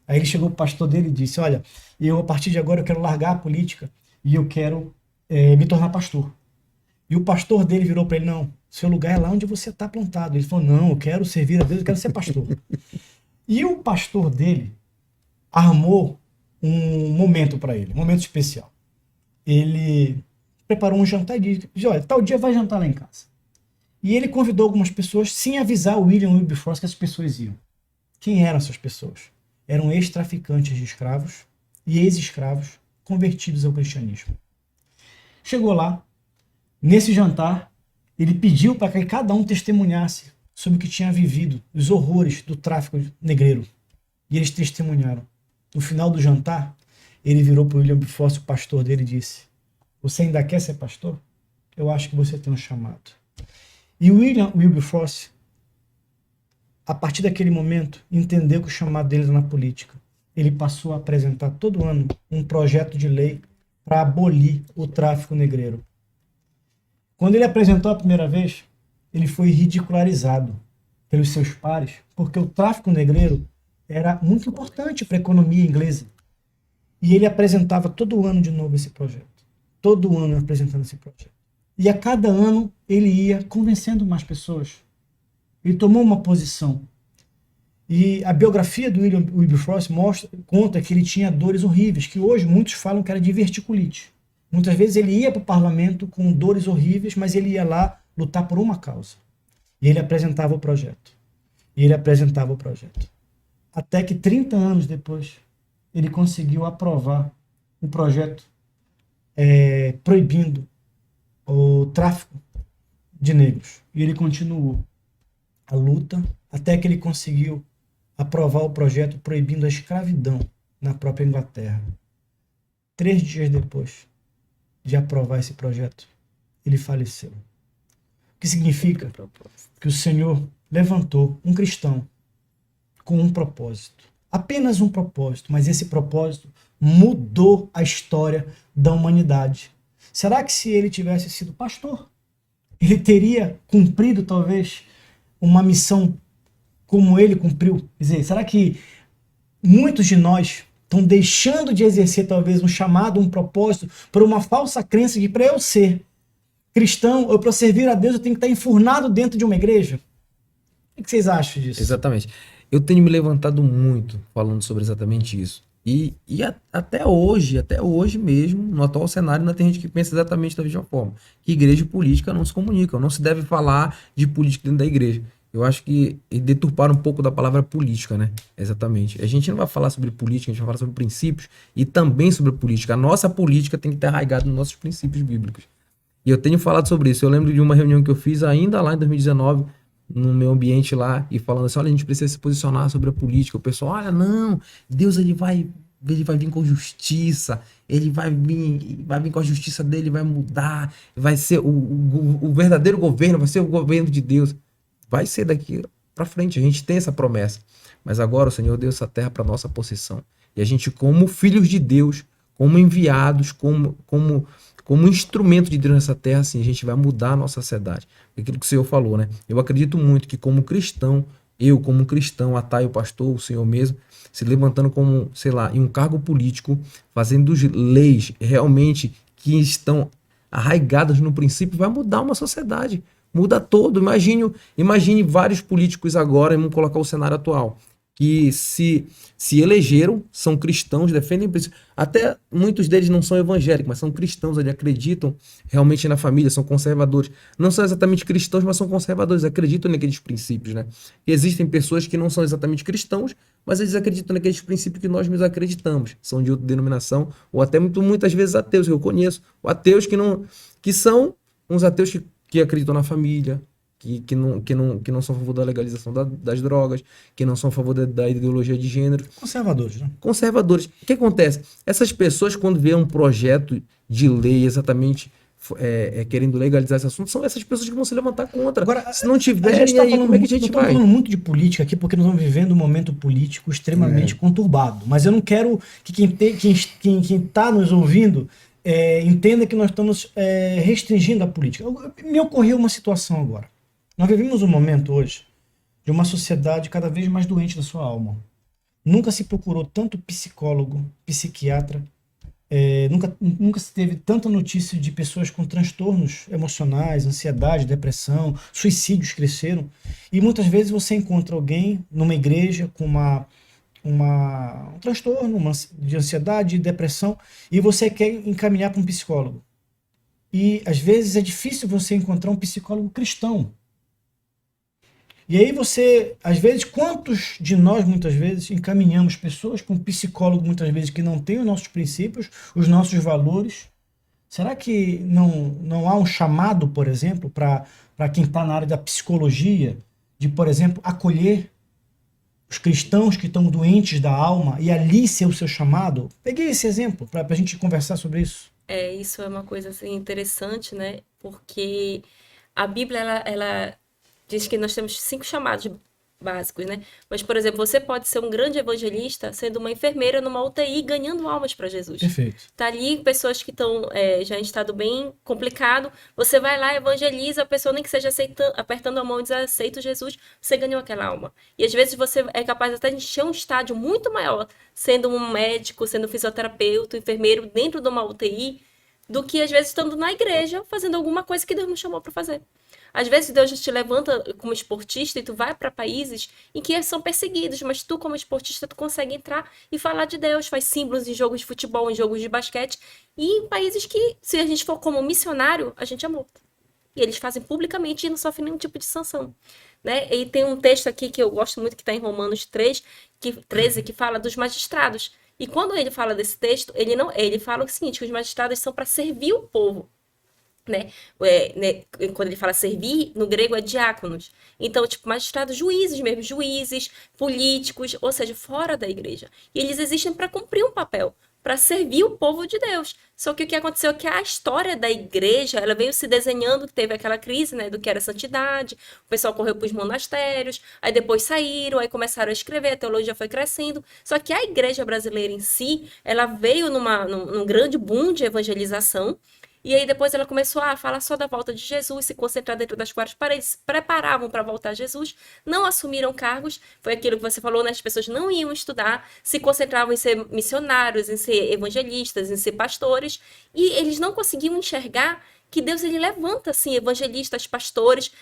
Aí ele chegou para o pastor dele e disse, olha, a partir de agora eu quero largar a política e eu quero me tornar pastor. E o pastor dele virou para ele, não, seu lugar é lá onde você está plantado. Ele falou, não, eu quero servir a Deus, eu quero ser pastor. E o pastor dele armou um momento para ele, um momento especial. Ele preparou um jantar e disse, olha, tal dia vai jantar lá em casa. E ele convidou algumas pessoas sem avisar o William Wilberforce que as pessoas iam. Quem eram essas pessoas? Eram ex-traficantes de escravos e ex-escravos convertidos ao cristianismo. Chegou lá, nesse jantar, ele pediu para que cada um testemunhasse sobre o que tinha vivido, os horrores do tráfico negreiro. E eles testemunharam. No final do jantar, ele virou para o William Wilberforce, o pastor dele, e disse, você ainda quer ser pastor? Eu acho que você tem um chamado. E o William Wilberforce, a partir daquele momento, entendeu que o chamado dele era na política. Ele passou a apresentar todo ano um projeto de lei para abolir o tráfico negreiro. Quando ele apresentou a primeira vez, ele foi ridicularizado pelos seus pares, porque o tráfico negreiro era muito importante para a economia inglesa. E ele apresentava todo ano de novo esse projeto. Todo ano apresentando esse projeto. E a cada ano ele ia convencendo mais pessoas. Ele tomou uma posição. E a biografia do William Wilberforce conta que ele tinha dores horríveis, que hoje muitos falam que era diverticulite. Muitas vezes ele ia para o parlamento com dores horríveis, mas ele ia lá lutar por uma causa. E ele apresentava o projeto. E ele apresentava o projeto. Até que 30 anos depois, ele conseguiu aprovar um projeto proibindo o tráfico de negros. E ele continuou a luta até que ele conseguiu aprovar o projeto proibindo a escravidão na própria Inglaterra. 3 dias depois de aprovar esse projeto, ele faleceu. O que significa que o Senhor levantou um cristão com um propósito. Apenas um propósito, mas esse propósito mudou a história da humanidade. Será que se ele tivesse sido pastor, ele teria cumprido talvez uma missão como ele cumpriu? Quer dizer, será que muitos de nós estão deixando de exercer talvez um chamado, um propósito, por uma falsa crença de para eu ser cristão, ou para servir a Deus, eu tenho que estar enfurnado dentro de uma igreja? O que vocês acham disso? Exatamente. Eu tenho me levantado muito falando sobre exatamente isso. E até hoje mesmo, no atual cenário, ainda tem gente que pensa exatamente da mesma forma. Que igreja e política não se comunicam. Não se deve falar de política dentro da igreja. Eu acho que deturparam um pouco da palavra política, né? Exatamente. A gente não vai falar sobre política, a gente vai falar sobre princípios e também sobre política. A nossa política tem que estar arraigada nos nossos princípios bíblicos. E eu tenho falado sobre isso. Eu lembro de uma reunião que eu fiz ainda lá em 2019, no meu ambiente lá, e falando assim, olha, a gente precisa se posicionar sobre a política. O pessoal, olha, não, Deus ele vai vir com justiça, ele vai vir com a justiça dele, vai mudar, vai ser o verdadeiro governo, vai ser o governo de Deus. Vai ser daqui para frente, a gente tem essa promessa. Mas agora o Senhor deu essa terra para nossa possessão. E a gente, como filhos de Deus, como enviados, como instrumento de Deus nessa terra, assim, a gente vai mudar a nossa sociedade. Aquilo que o Senhor falou, né? Eu acredito muito que como cristão, a Thay, o pastor, o Senhor mesmo, se levantando como, sei lá, em um cargo político, fazendo leis realmente que estão arraigadas no princípio, vai mudar uma sociedade. Muda todo. Imagine vários políticos agora, vamos colocar o cenário atual, que se elegeram, são cristãos, defendem princípios. Até muitos deles não são evangélicos, mas são cristãos, eles acreditam realmente na família, são conservadores. Não são exatamente cristãos, mas são conservadores, acreditam naqueles princípios, né? E existem pessoas que não são exatamente cristãos, mas eles acreditam naqueles princípios que nós mesmos acreditamos. São de outra denominação, ou até muitas vezes ateus, que eu conheço. Ou ateus que são uns ateus que acreditam na família, que não são a favor da legalização das drogas, que não são a favor da ideologia de gênero. Conservadores, né? Conservadores. O que acontece? Essas pessoas, quando vê um projeto de lei exatamente querendo legalizar esse assunto, são essas pessoas que vão se levantar contra. Agora, se não a tiver, gente tá aí, falando como é que a muito- gente nós estamos vai? falando muito de política aqui porque nós estamos vivendo um momento político extremamente conturbado. Mas eu não quero que quem está nos ouvindo entenda que nós estamos restringindo a política. Me ocorreu uma situação agora. Nós vivemos um momento hoje de uma sociedade cada vez mais doente da sua alma. Nunca se procurou tanto psicólogo, psiquiatra, nunca se teve tanta notícia de pessoas com transtornos emocionais, ansiedade, depressão, suicídios cresceram. E muitas vezes você encontra alguém numa igreja com um transtorno de ansiedade, depressão, e você quer encaminhar para um psicólogo. E às vezes é difícil você encontrar um psicólogo cristão. E aí às vezes, quantos de nós, muitas vezes, encaminhamos pessoas com um psicólogo, muitas vezes, que não tem os nossos princípios, os nossos valores? Será que não há um chamado, por exemplo, para quem está na área da psicologia, de, por exemplo, acolher os cristãos que estão doentes da alma e ali ser o seu chamado? Peguei esse exemplo para a gente conversar sobre isso. Isso é uma coisa assim, interessante, né? Porque a Bíblia, ela diz que nós temos 5 chamados básicos, né? Mas, por exemplo, você pode ser um grande evangelista sendo uma enfermeira numa UTI ganhando almas para Jesus. Perfeito. Tá ali pessoas que estão já em estado bem complicado, você vai lá, evangeliza, a pessoa nem que seja apertando a mão e diz, aceito Jesus, você ganhou aquela alma. E às vezes você é capaz até de encher um estádio muito maior, sendo um médico, sendo um fisioterapeuta, um enfermeiro dentro de uma UTI, do que às vezes estando na igreja fazendo alguma coisa que Deus não chamou para fazer. Às vezes Deus te levanta como esportista e tu vai para países em que são perseguidos, mas tu como esportista tu consegue entrar e falar de Deus, faz símbolos em jogos de futebol, em jogos de basquete, e em países que, se a gente for como missionário, a gente é morto. E eles fazem publicamente e não sofrem nenhum tipo de sanção. Né? E tem um texto aqui que eu gosto muito, que está em Romanos 13, que fala dos magistrados. E quando ele fala desse texto, ele fala o seguinte, que os magistrados são para servir o povo. Né? Quando ele fala servir, no grego é diáconos. Então, tipo, magistrados, juízes mesmo, juízes, políticos, ou seja, fora da igreja. E eles existem para cumprir um papel, para servir o povo de Deus. Só que o que aconteceu é que a história da igreja, ela veio se desenhando, teve aquela crise, né, do que era santidade, o pessoal correu para os monastérios, aí depois saíram, aí começaram a escrever, a teologia foi crescendo. Só que a igreja brasileira em si, ela veio num grande boom de evangelização. E aí depois ela começou a falar só da volta de Jesus, se concentrar dentro das 4 paredes, preparavam para voltar a Jesus, não assumiram cargos, foi aquilo que você falou, né? As pessoas não iam estudar, se concentravam em ser missionários, em ser evangelistas, em ser pastores, e eles não conseguiam enxergar que Deus ele levanta assim evangelistas, pastores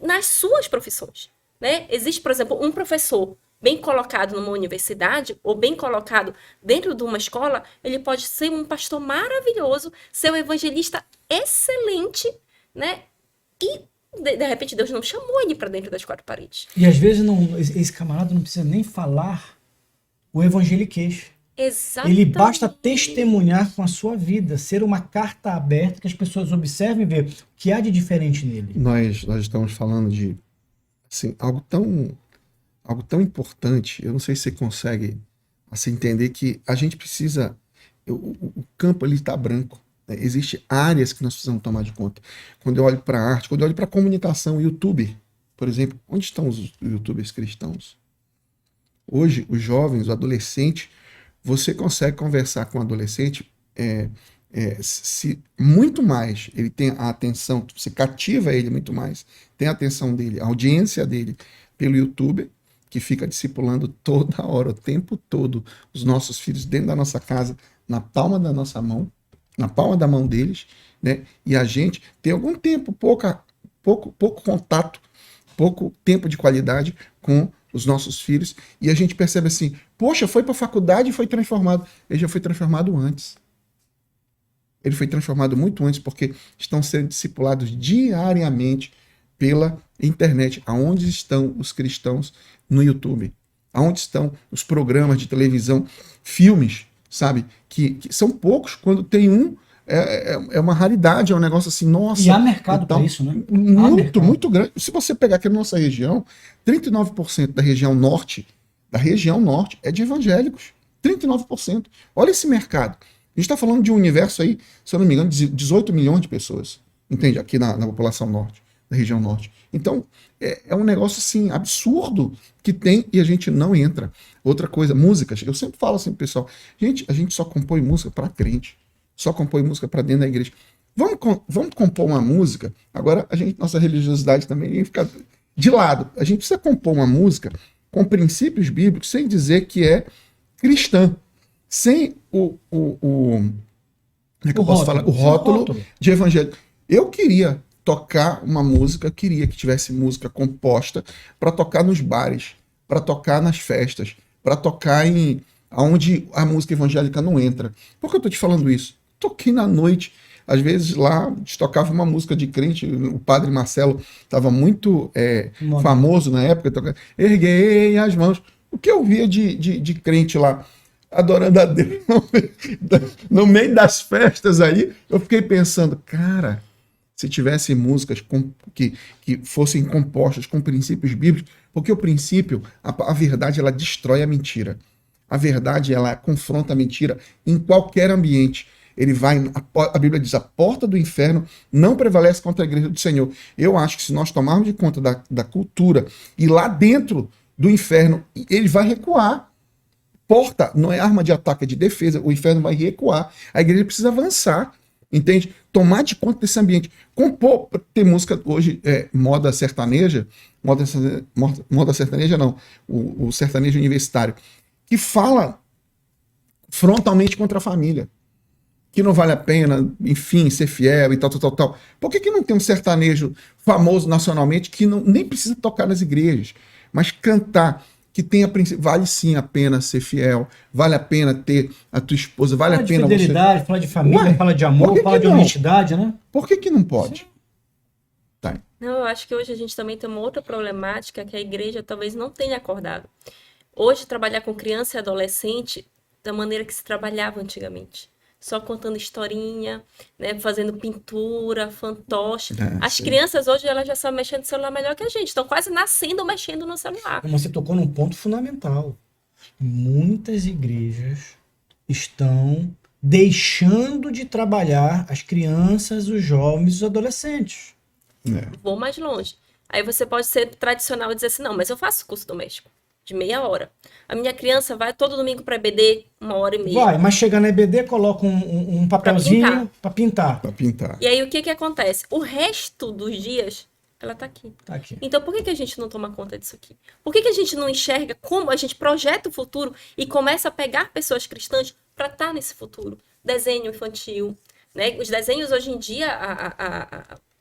nas suas profissões, né? Existe, por exemplo, um professor bem colocado numa universidade ou bem colocado dentro de uma escola, ele pode ser um pastor maravilhoso, ser um evangelista excelente, né? E de repente Deus não chamou ele para dentro das 4 paredes. E às vezes esse camarada não precisa nem falar o evangeliquez. Exatamente. Ele basta testemunhar com a sua vida, ser uma carta aberta que as pessoas observem e ver o que há de diferente nele. Nós estamos falando de assim, algo tão importante. Eu não sei se você consegue assim, entender que a gente precisa... O campo ali está branco. Né? Existem áreas que nós precisamos tomar de conta. Quando eu olho para a arte, quando eu olho para a comunicação, YouTube, por exemplo, onde estão os youtubers cristãos? Hoje, os jovens, o adolescente, você consegue conversar com o adolescente se muito mais ele tem a atenção, você cativa ele muito mais, tem a atenção dele, a audiência dele pelo YouTube, que fica discipulando toda hora, o tempo todo, os nossos filhos dentro da nossa casa, na palma da nossa mão, na palma da mão deles, né? E a gente tem algum tempo, pouco contato, pouco tempo de qualidade com os nossos filhos, e a gente percebe assim, poxa, foi para a faculdade e foi transformado. Ele já foi transformado antes. Ele foi transformado muito antes, porque estão sendo discipulados diariamente pela internet. Aonde estão os cristãos no YouTube? Aonde estão os programas de televisão, filmes, sabe? Que são poucos, quando tem um, é uma raridade, é um negócio assim, nossa. E há mercado então, para isso, né? Há Muito, mercado. muito grande. Se você pegar aqui na nossa região, 39% da região norte é de evangélicos. 39%. Olha esse mercado. A gente está falando de um universo aí, se eu não me engano, de 18 milhões de pessoas. Entende? Aqui na população norte, da região norte. Então, é um negócio assim, absurdo que tem e a gente não entra. Outra coisa, músicas. Eu sempre falo assim, pessoal, gente, a gente só compõe música para crente. Só compõe música para dentro da igreja. Vamos compor uma música. Agora, nossa religiosidade também fica de lado. A gente precisa compor uma música com princípios bíblicos, sem dizer que é cristã. Sem como é que eu posso falar? O rótulo de evangélico. Eu queria tocar uma música, queria que tivesse música composta para tocar nos bares, para tocar nas festas, para tocar onde a música evangélica não entra. Por que eu estou te falando isso? Toquei na noite, às vezes lá tocava uma música de crente, o padre Marcelo estava muito famoso na época, tocava, erguei as mãos. O que eu via de crente lá, adorando a Deus, no meio das festas aí, eu fiquei pensando, cara, se tivesse músicas que fossem compostas com princípios bíblicos, porque o princípio, a verdade, ela destrói a mentira. A verdade, ela confronta a mentira em qualquer ambiente. Ele vai, a Bíblia diz, a porta do inferno não prevalece contra a igreja do Senhor. Eu acho que se nós tomarmos de conta da cultura e lá dentro do inferno, ele vai recuar. Porta não é arma de ataque, é de defesa. O inferno vai recuar. A igreja precisa avançar, entende? Tomar de conta desse ambiente. Compor, tem música hoje, moda sertaneja, moda sertaneja não, o sertanejo universitário, que fala frontalmente contra a família. Que não vale a pena, enfim, ser fiel e tal. Por que não tem um sertanejo famoso nacionalmente que nem precisa tocar nas igrejas, mas cantar, que tenha princípio? Vale sim a pena ser fiel, vale a pena ter a tua esposa, vale a pena Fala de fidelidade, fala de família, fala de amor, fala de honestidade, né? Por que não pode? Sim. Tá. Não, eu acho que hoje a gente também tem uma outra problemática que a igreja talvez não tenha acordado. Hoje, trabalhar com criança e adolescente da maneira que se trabalhava antigamente. Só contando historinha, né, fazendo pintura, fantoche. As crianças hoje elas já sabem mexer no celular melhor que a gente. Estão quase nascendo mexendo no celular. Você tocou num ponto fundamental. Muitas igrejas estão deixando de trabalhar as crianças, os jovens e os adolescentes. Vou mais longe. Aí você pode ser tradicional e dizer assim, não, mas eu faço curso doméstico de meia hora. A minha criança vai todo domingo para EBD, 1h30. Vai, mas chega na EBD, coloca um papelzinho para pintar. E aí o que acontece? O resto dos dias, ela tá aqui. Então por que a gente não toma conta disso aqui? Por que a gente não enxerga como a gente projeta o futuro e começa a pegar pessoas cristãs para estar nesse futuro? Desenho infantil, né? Os desenhos hoje em dia,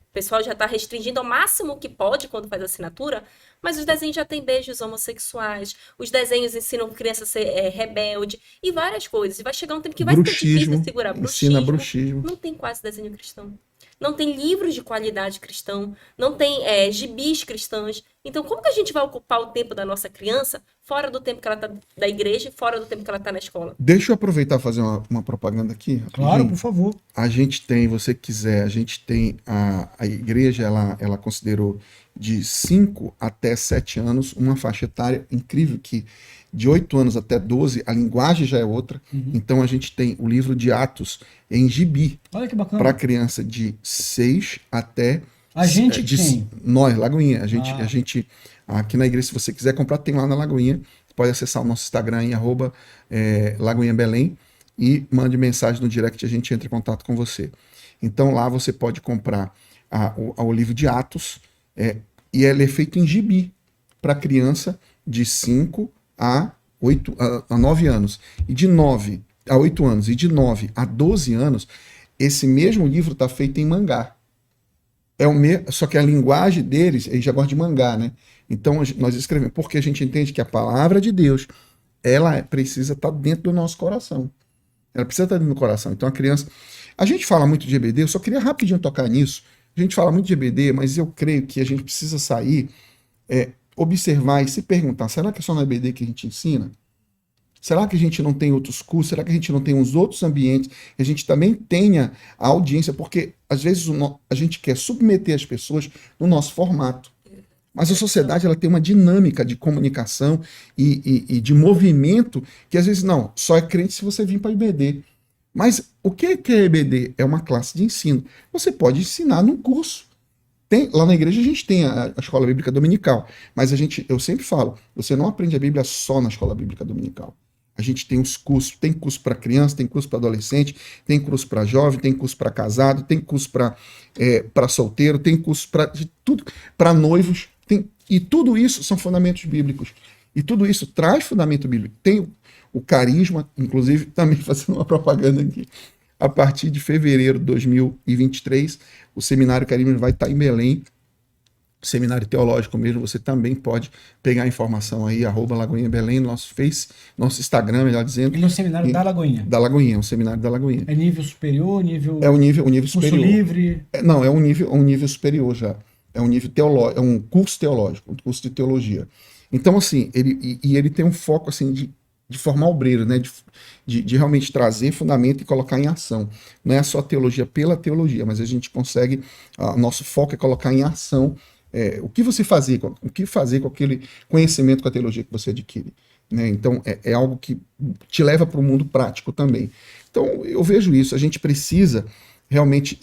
o pessoal já está restringindo ao máximo que pode quando faz assinatura, mas os desenhos já têm beijos homossexuais, os desenhos ensinam criança a ser rebelde e várias coisas. E vai chegar um tempo que vai ser difícil segurar. Ensina bruxismo. Não tem quase desenho cristão. Não tem livros de qualidade cristão, não tem gibis cristãos. Então, como que a gente vai ocupar o tempo da nossa criança fora do tempo que ela está da igreja, fora do tempo que ela está na escola? Deixa eu aproveitar e fazer uma propaganda aqui. Claro, por favor. A gente tem, você quiser, a gente tem a igreja, ela considerou de 5 até 7 anos uma faixa etária incrível que de 8 anos até 12, a linguagem já é outra. Então a gente tem o livro de Atos em gibi. Olha que bacana. Para criança de 6 até... A gente quem? Nós, Lagoinha. A gente, aqui na igreja, se você quiser comprar, tem lá na Lagoinha. Você pode acessar o nosso Instagram em @Lagoinha Belém e mande mensagem no direct, a gente entra em contato com você. Então lá você pode comprar o livro de Atos e ele é feito em gibi para criança de 5 a 9 anos. E de 9 a 8 anos e de 9 a 12 anos, esse mesmo livro está feito em mangá. Só que a linguagem deles, eles já gostam de mangá, né? Então nós escrevemos, porque a gente entende que a palavra de Deus, ela precisa estar dentro do nosso coração. Ela precisa estar dentro do coração. Então a criança... A gente fala muito de EBD, eu só queria rapidinho tocar nisso. A gente fala muito de EBD, mas eu creio que a gente precisa sair, observar e se perguntar, será que é só na EBD que a gente ensina? Será que a gente não tem outros cursos? Será que a gente não tem uns outros ambientes que a gente também tenha a audiência? Porque, às vezes, a gente quer submeter as pessoas no nosso formato. Mas a sociedade ela tem uma dinâmica de comunicação e de movimento que, às vezes, não, só é crente se você vir para a IBD. Mas o que é a IBD? É uma classe de ensino. Você pode ensinar num curso. Lá na igreja a gente tem a escola bíblica dominical, mas eu sempre falo, você não aprende a Bíblia só na escola bíblica dominical. A gente tem os cursos, tem curso para criança, tem curso para adolescente, tem curso para jovem, tem curso para casado, tem curso para solteiro, tem curso para tudo, para noivos, e tudo isso são fundamentos bíblicos. E tudo isso traz fundamento bíblico. Tem o carisma, inclusive, também fazendo uma propaganda aqui. A partir de fevereiro de 2023, o Seminário Carisma vai estar em Belém, Seminário Teológico mesmo. Você também pode pegar a informação aí, @Lagoinha Belém, no nosso Face, nosso Instagram, melhor dizendo. Ele é um seminário da Lagoinha. Da Lagoinha, um seminário da Lagoinha. É nível superior, nível... É o nível superior. Curso livre? Não, é um nível superior já. É um nível teológico, é um curso teológico, um curso de teologia. Então, assim, ele tem um foco, assim, de formar obreiro, né? De realmente trazer fundamento e colocar em ação. Não é só teologia pela teologia, mas a gente consegue, nosso foco é colocar em ação o que fazer com aquele conhecimento, com a teologia que você adquire. Né? Então, é algo que te leva para o mundo prático também. Então, eu vejo isso, a gente precisa realmente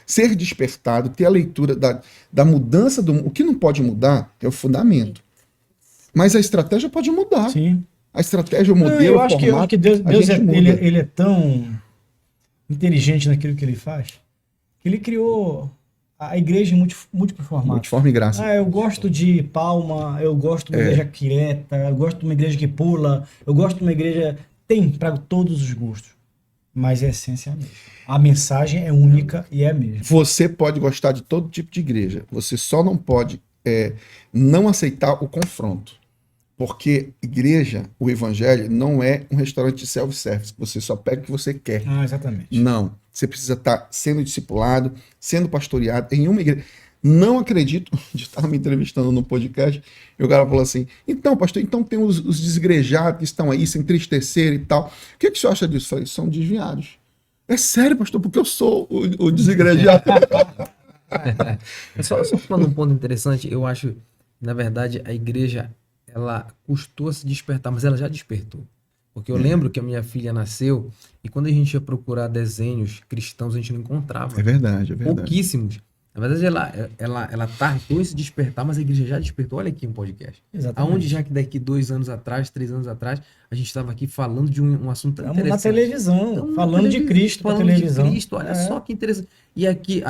ser despertado, ter a leitura da mudança o que não pode mudar é o fundamento. Mas a estratégia pode mudar. Sim. A estratégia, o modelo, eu acho que Deus ele é tão inteligente naquilo que ele faz, que ele criou a igreja em múltiplos formatos. Multiforme graça. Eu gosto de palma, eu gosto de uma igreja quieta, eu gosto de uma igreja que pula, eu gosto de uma igreja... Tem para todos os gostos, mas a essência é a mesma. A mensagem é única e é a mesma. Você pode gostar de todo tipo de igreja, você só não pode não aceitar o confronto. Porque igreja, o evangelho, não é um restaurante de self-service. Você só pega o que você quer. Exatamente. Não. Você precisa estar sendo discipulado, sendo pastoreado em uma igreja. Não acredito, de estar me entrevistando no podcast, e o cara falou assim, então, pastor, então tem os desigrejados que estão aí, se entristeceram e tal. O que o senhor acha disso? Eu falei, são desviados. É sério, pastor, porque eu sou o desigrejado. Só falando um ponto interessante, eu acho, na verdade, a igreja... ela custou a se despertar, mas ela já despertou. Porque eu lembro que a minha filha nasceu e quando a gente ia procurar desenhos cristãos, a gente não encontrava. É verdade. Pouquíssimos. Na verdade, ela tardou em se despertar, mas a igreja já despertou. Olha aqui um podcast. Exatamente. Aonde já que daqui 2 anos atrás, 3 anos atrás, a gente estava aqui falando de um assunto tão interessante. Na televisão, falando de Cristo na televisão. De Cristo, olha só que interessante. E aqui,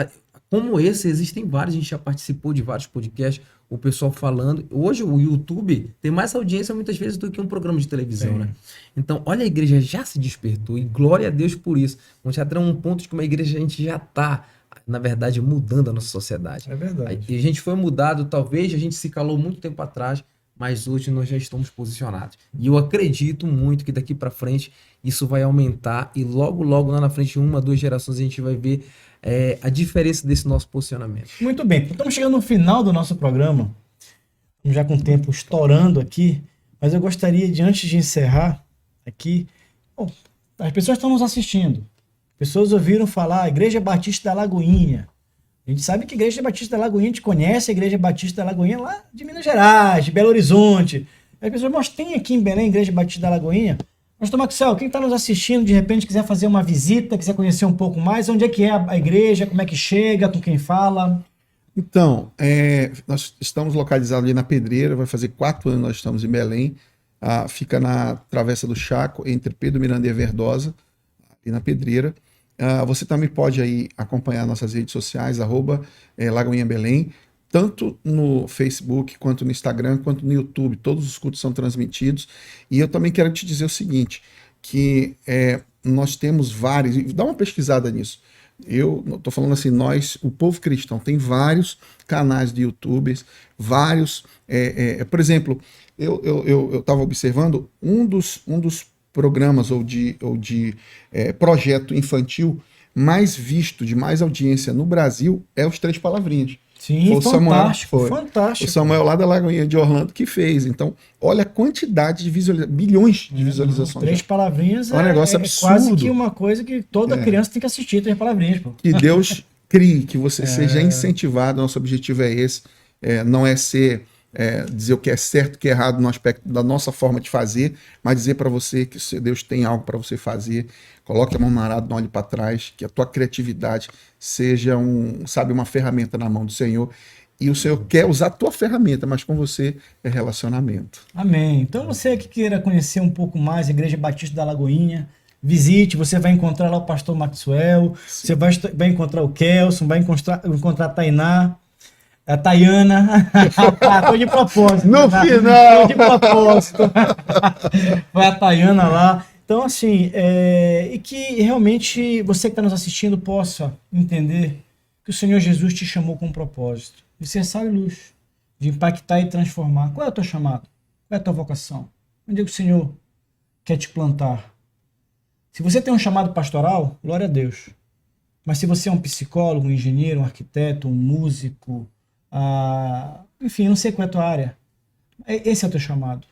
como esse, existem vários, a gente já participou de vários podcasts, o pessoal falando. Hoje o YouTube tem mais audiência muitas vezes do que um programa de televisão, né? Então, olha, a igreja já se despertou e glória a Deus por isso. A gente já tem um ponto de que uma igreja a gente já está, na verdade, mudando a nossa sociedade. É verdade. E a gente foi mudado, talvez a gente se calou muito tempo atrás, mas hoje nós já estamos posicionados. E eu acredito muito que daqui para frente isso vai aumentar e logo lá na frente, 1, 2 gerações, a gente vai ver a diferença desse nosso posicionamento. Muito bem, estamos chegando no final do nosso programa, já com o tempo estourando aqui, mas eu gostaria de, antes de encerrar aqui, as pessoas estão nos assistindo, pessoas ouviram falar Igreja Batista da Lagoinha. A gente sabe que a Igreja Batista da Lagoinha, a gente conhece a Igreja Batista da Lagoinha lá de Minas Gerais, de Belo Horizonte. As pessoas, mas tem aqui em Belém a Igreja Batista da Lagoinha? Pastor Maxwell, quem está nos assistindo, de repente quiser fazer uma visita, quiser conhecer um pouco mais, onde é que é a igreja, como é que chega, com quem fala? Então, nós estamos localizados ali na Pedreira, vai fazer 4 anos nós estamos em Belém, fica na Travessa do Chaco, entre Pedro Miranda e Verdosa, ali na Pedreira. Você também pode aí acompanhar nossas redes sociais, @Lagoinha Belém, tanto no Facebook, quanto no Instagram, quanto no YouTube. Todos os cultos são transmitidos. E eu também quero te dizer o seguinte, que nós temos vários, dá uma pesquisada nisso. Eu estou falando assim, o povo cristão tem vários canais de YouTubers, vários, por exemplo, eu estava observando um dos programas ou de projeto infantil mais visto, de mais audiência no Brasil, é os 3 Palavrinhas. Sim, Foi o Samuel, fantástico, foi. fantástico. O Samuel lá da Lagoinha de Orlando que fez. Então, olha a quantidade de bilhões de visualizações. 3 palavrinhas É um negócio quase absurdo. que uma coisa que toda criança tem que assistir, 3 palavrinhas, pô. Que Deus crie, que você seja incentivado. Nosso objetivo é esse. Não é dizer o que é certo, o que é errado no aspecto da nossa forma de fazer, mas dizer para você que se Deus tem algo para você fazer, coloque a mão no arado, não olhe para trás, que a tua criatividade seja uma ferramenta na mão do Senhor. E o Senhor quer usar a tua ferramenta, mas com você é relacionamento. Amém. Então você que queira conhecer um pouco mais a Igreja Batista da Lagoinha, visite, você vai encontrar lá o pastor Maxwell, você vai encontrar o Kelson, vai encontrar a Tainá, a Tayana. Tô de propósito. No final! Tô de propósito. Vai a Tayana lá. Então, assim, e que realmente você que está nos assistindo possa entender que o Senhor Jesus te chamou com um propósito de ser sal e luz, de impactar e transformar. Qual é o teu chamado? Qual é a tua vocação? Onde é que o Senhor quer te plantar? Se você tem um chamado pastoral, glória a Deus. Mas se você é um psicólogo, um engenheiro, um arquiteto, um músico, enfim, não sei qual é a tua área, esse é o teu chamado.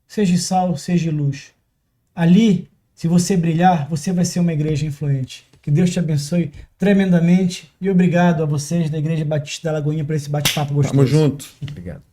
Seja sal, seja luz. Ali, se você brilhar, você vai ser uma igreja influente. Que Deus te abençoe tremendamente e obrigado a vocês da Igreja Batista da Lagoinha por esse bate-papo gostoso. Tamo junto. Obrigado.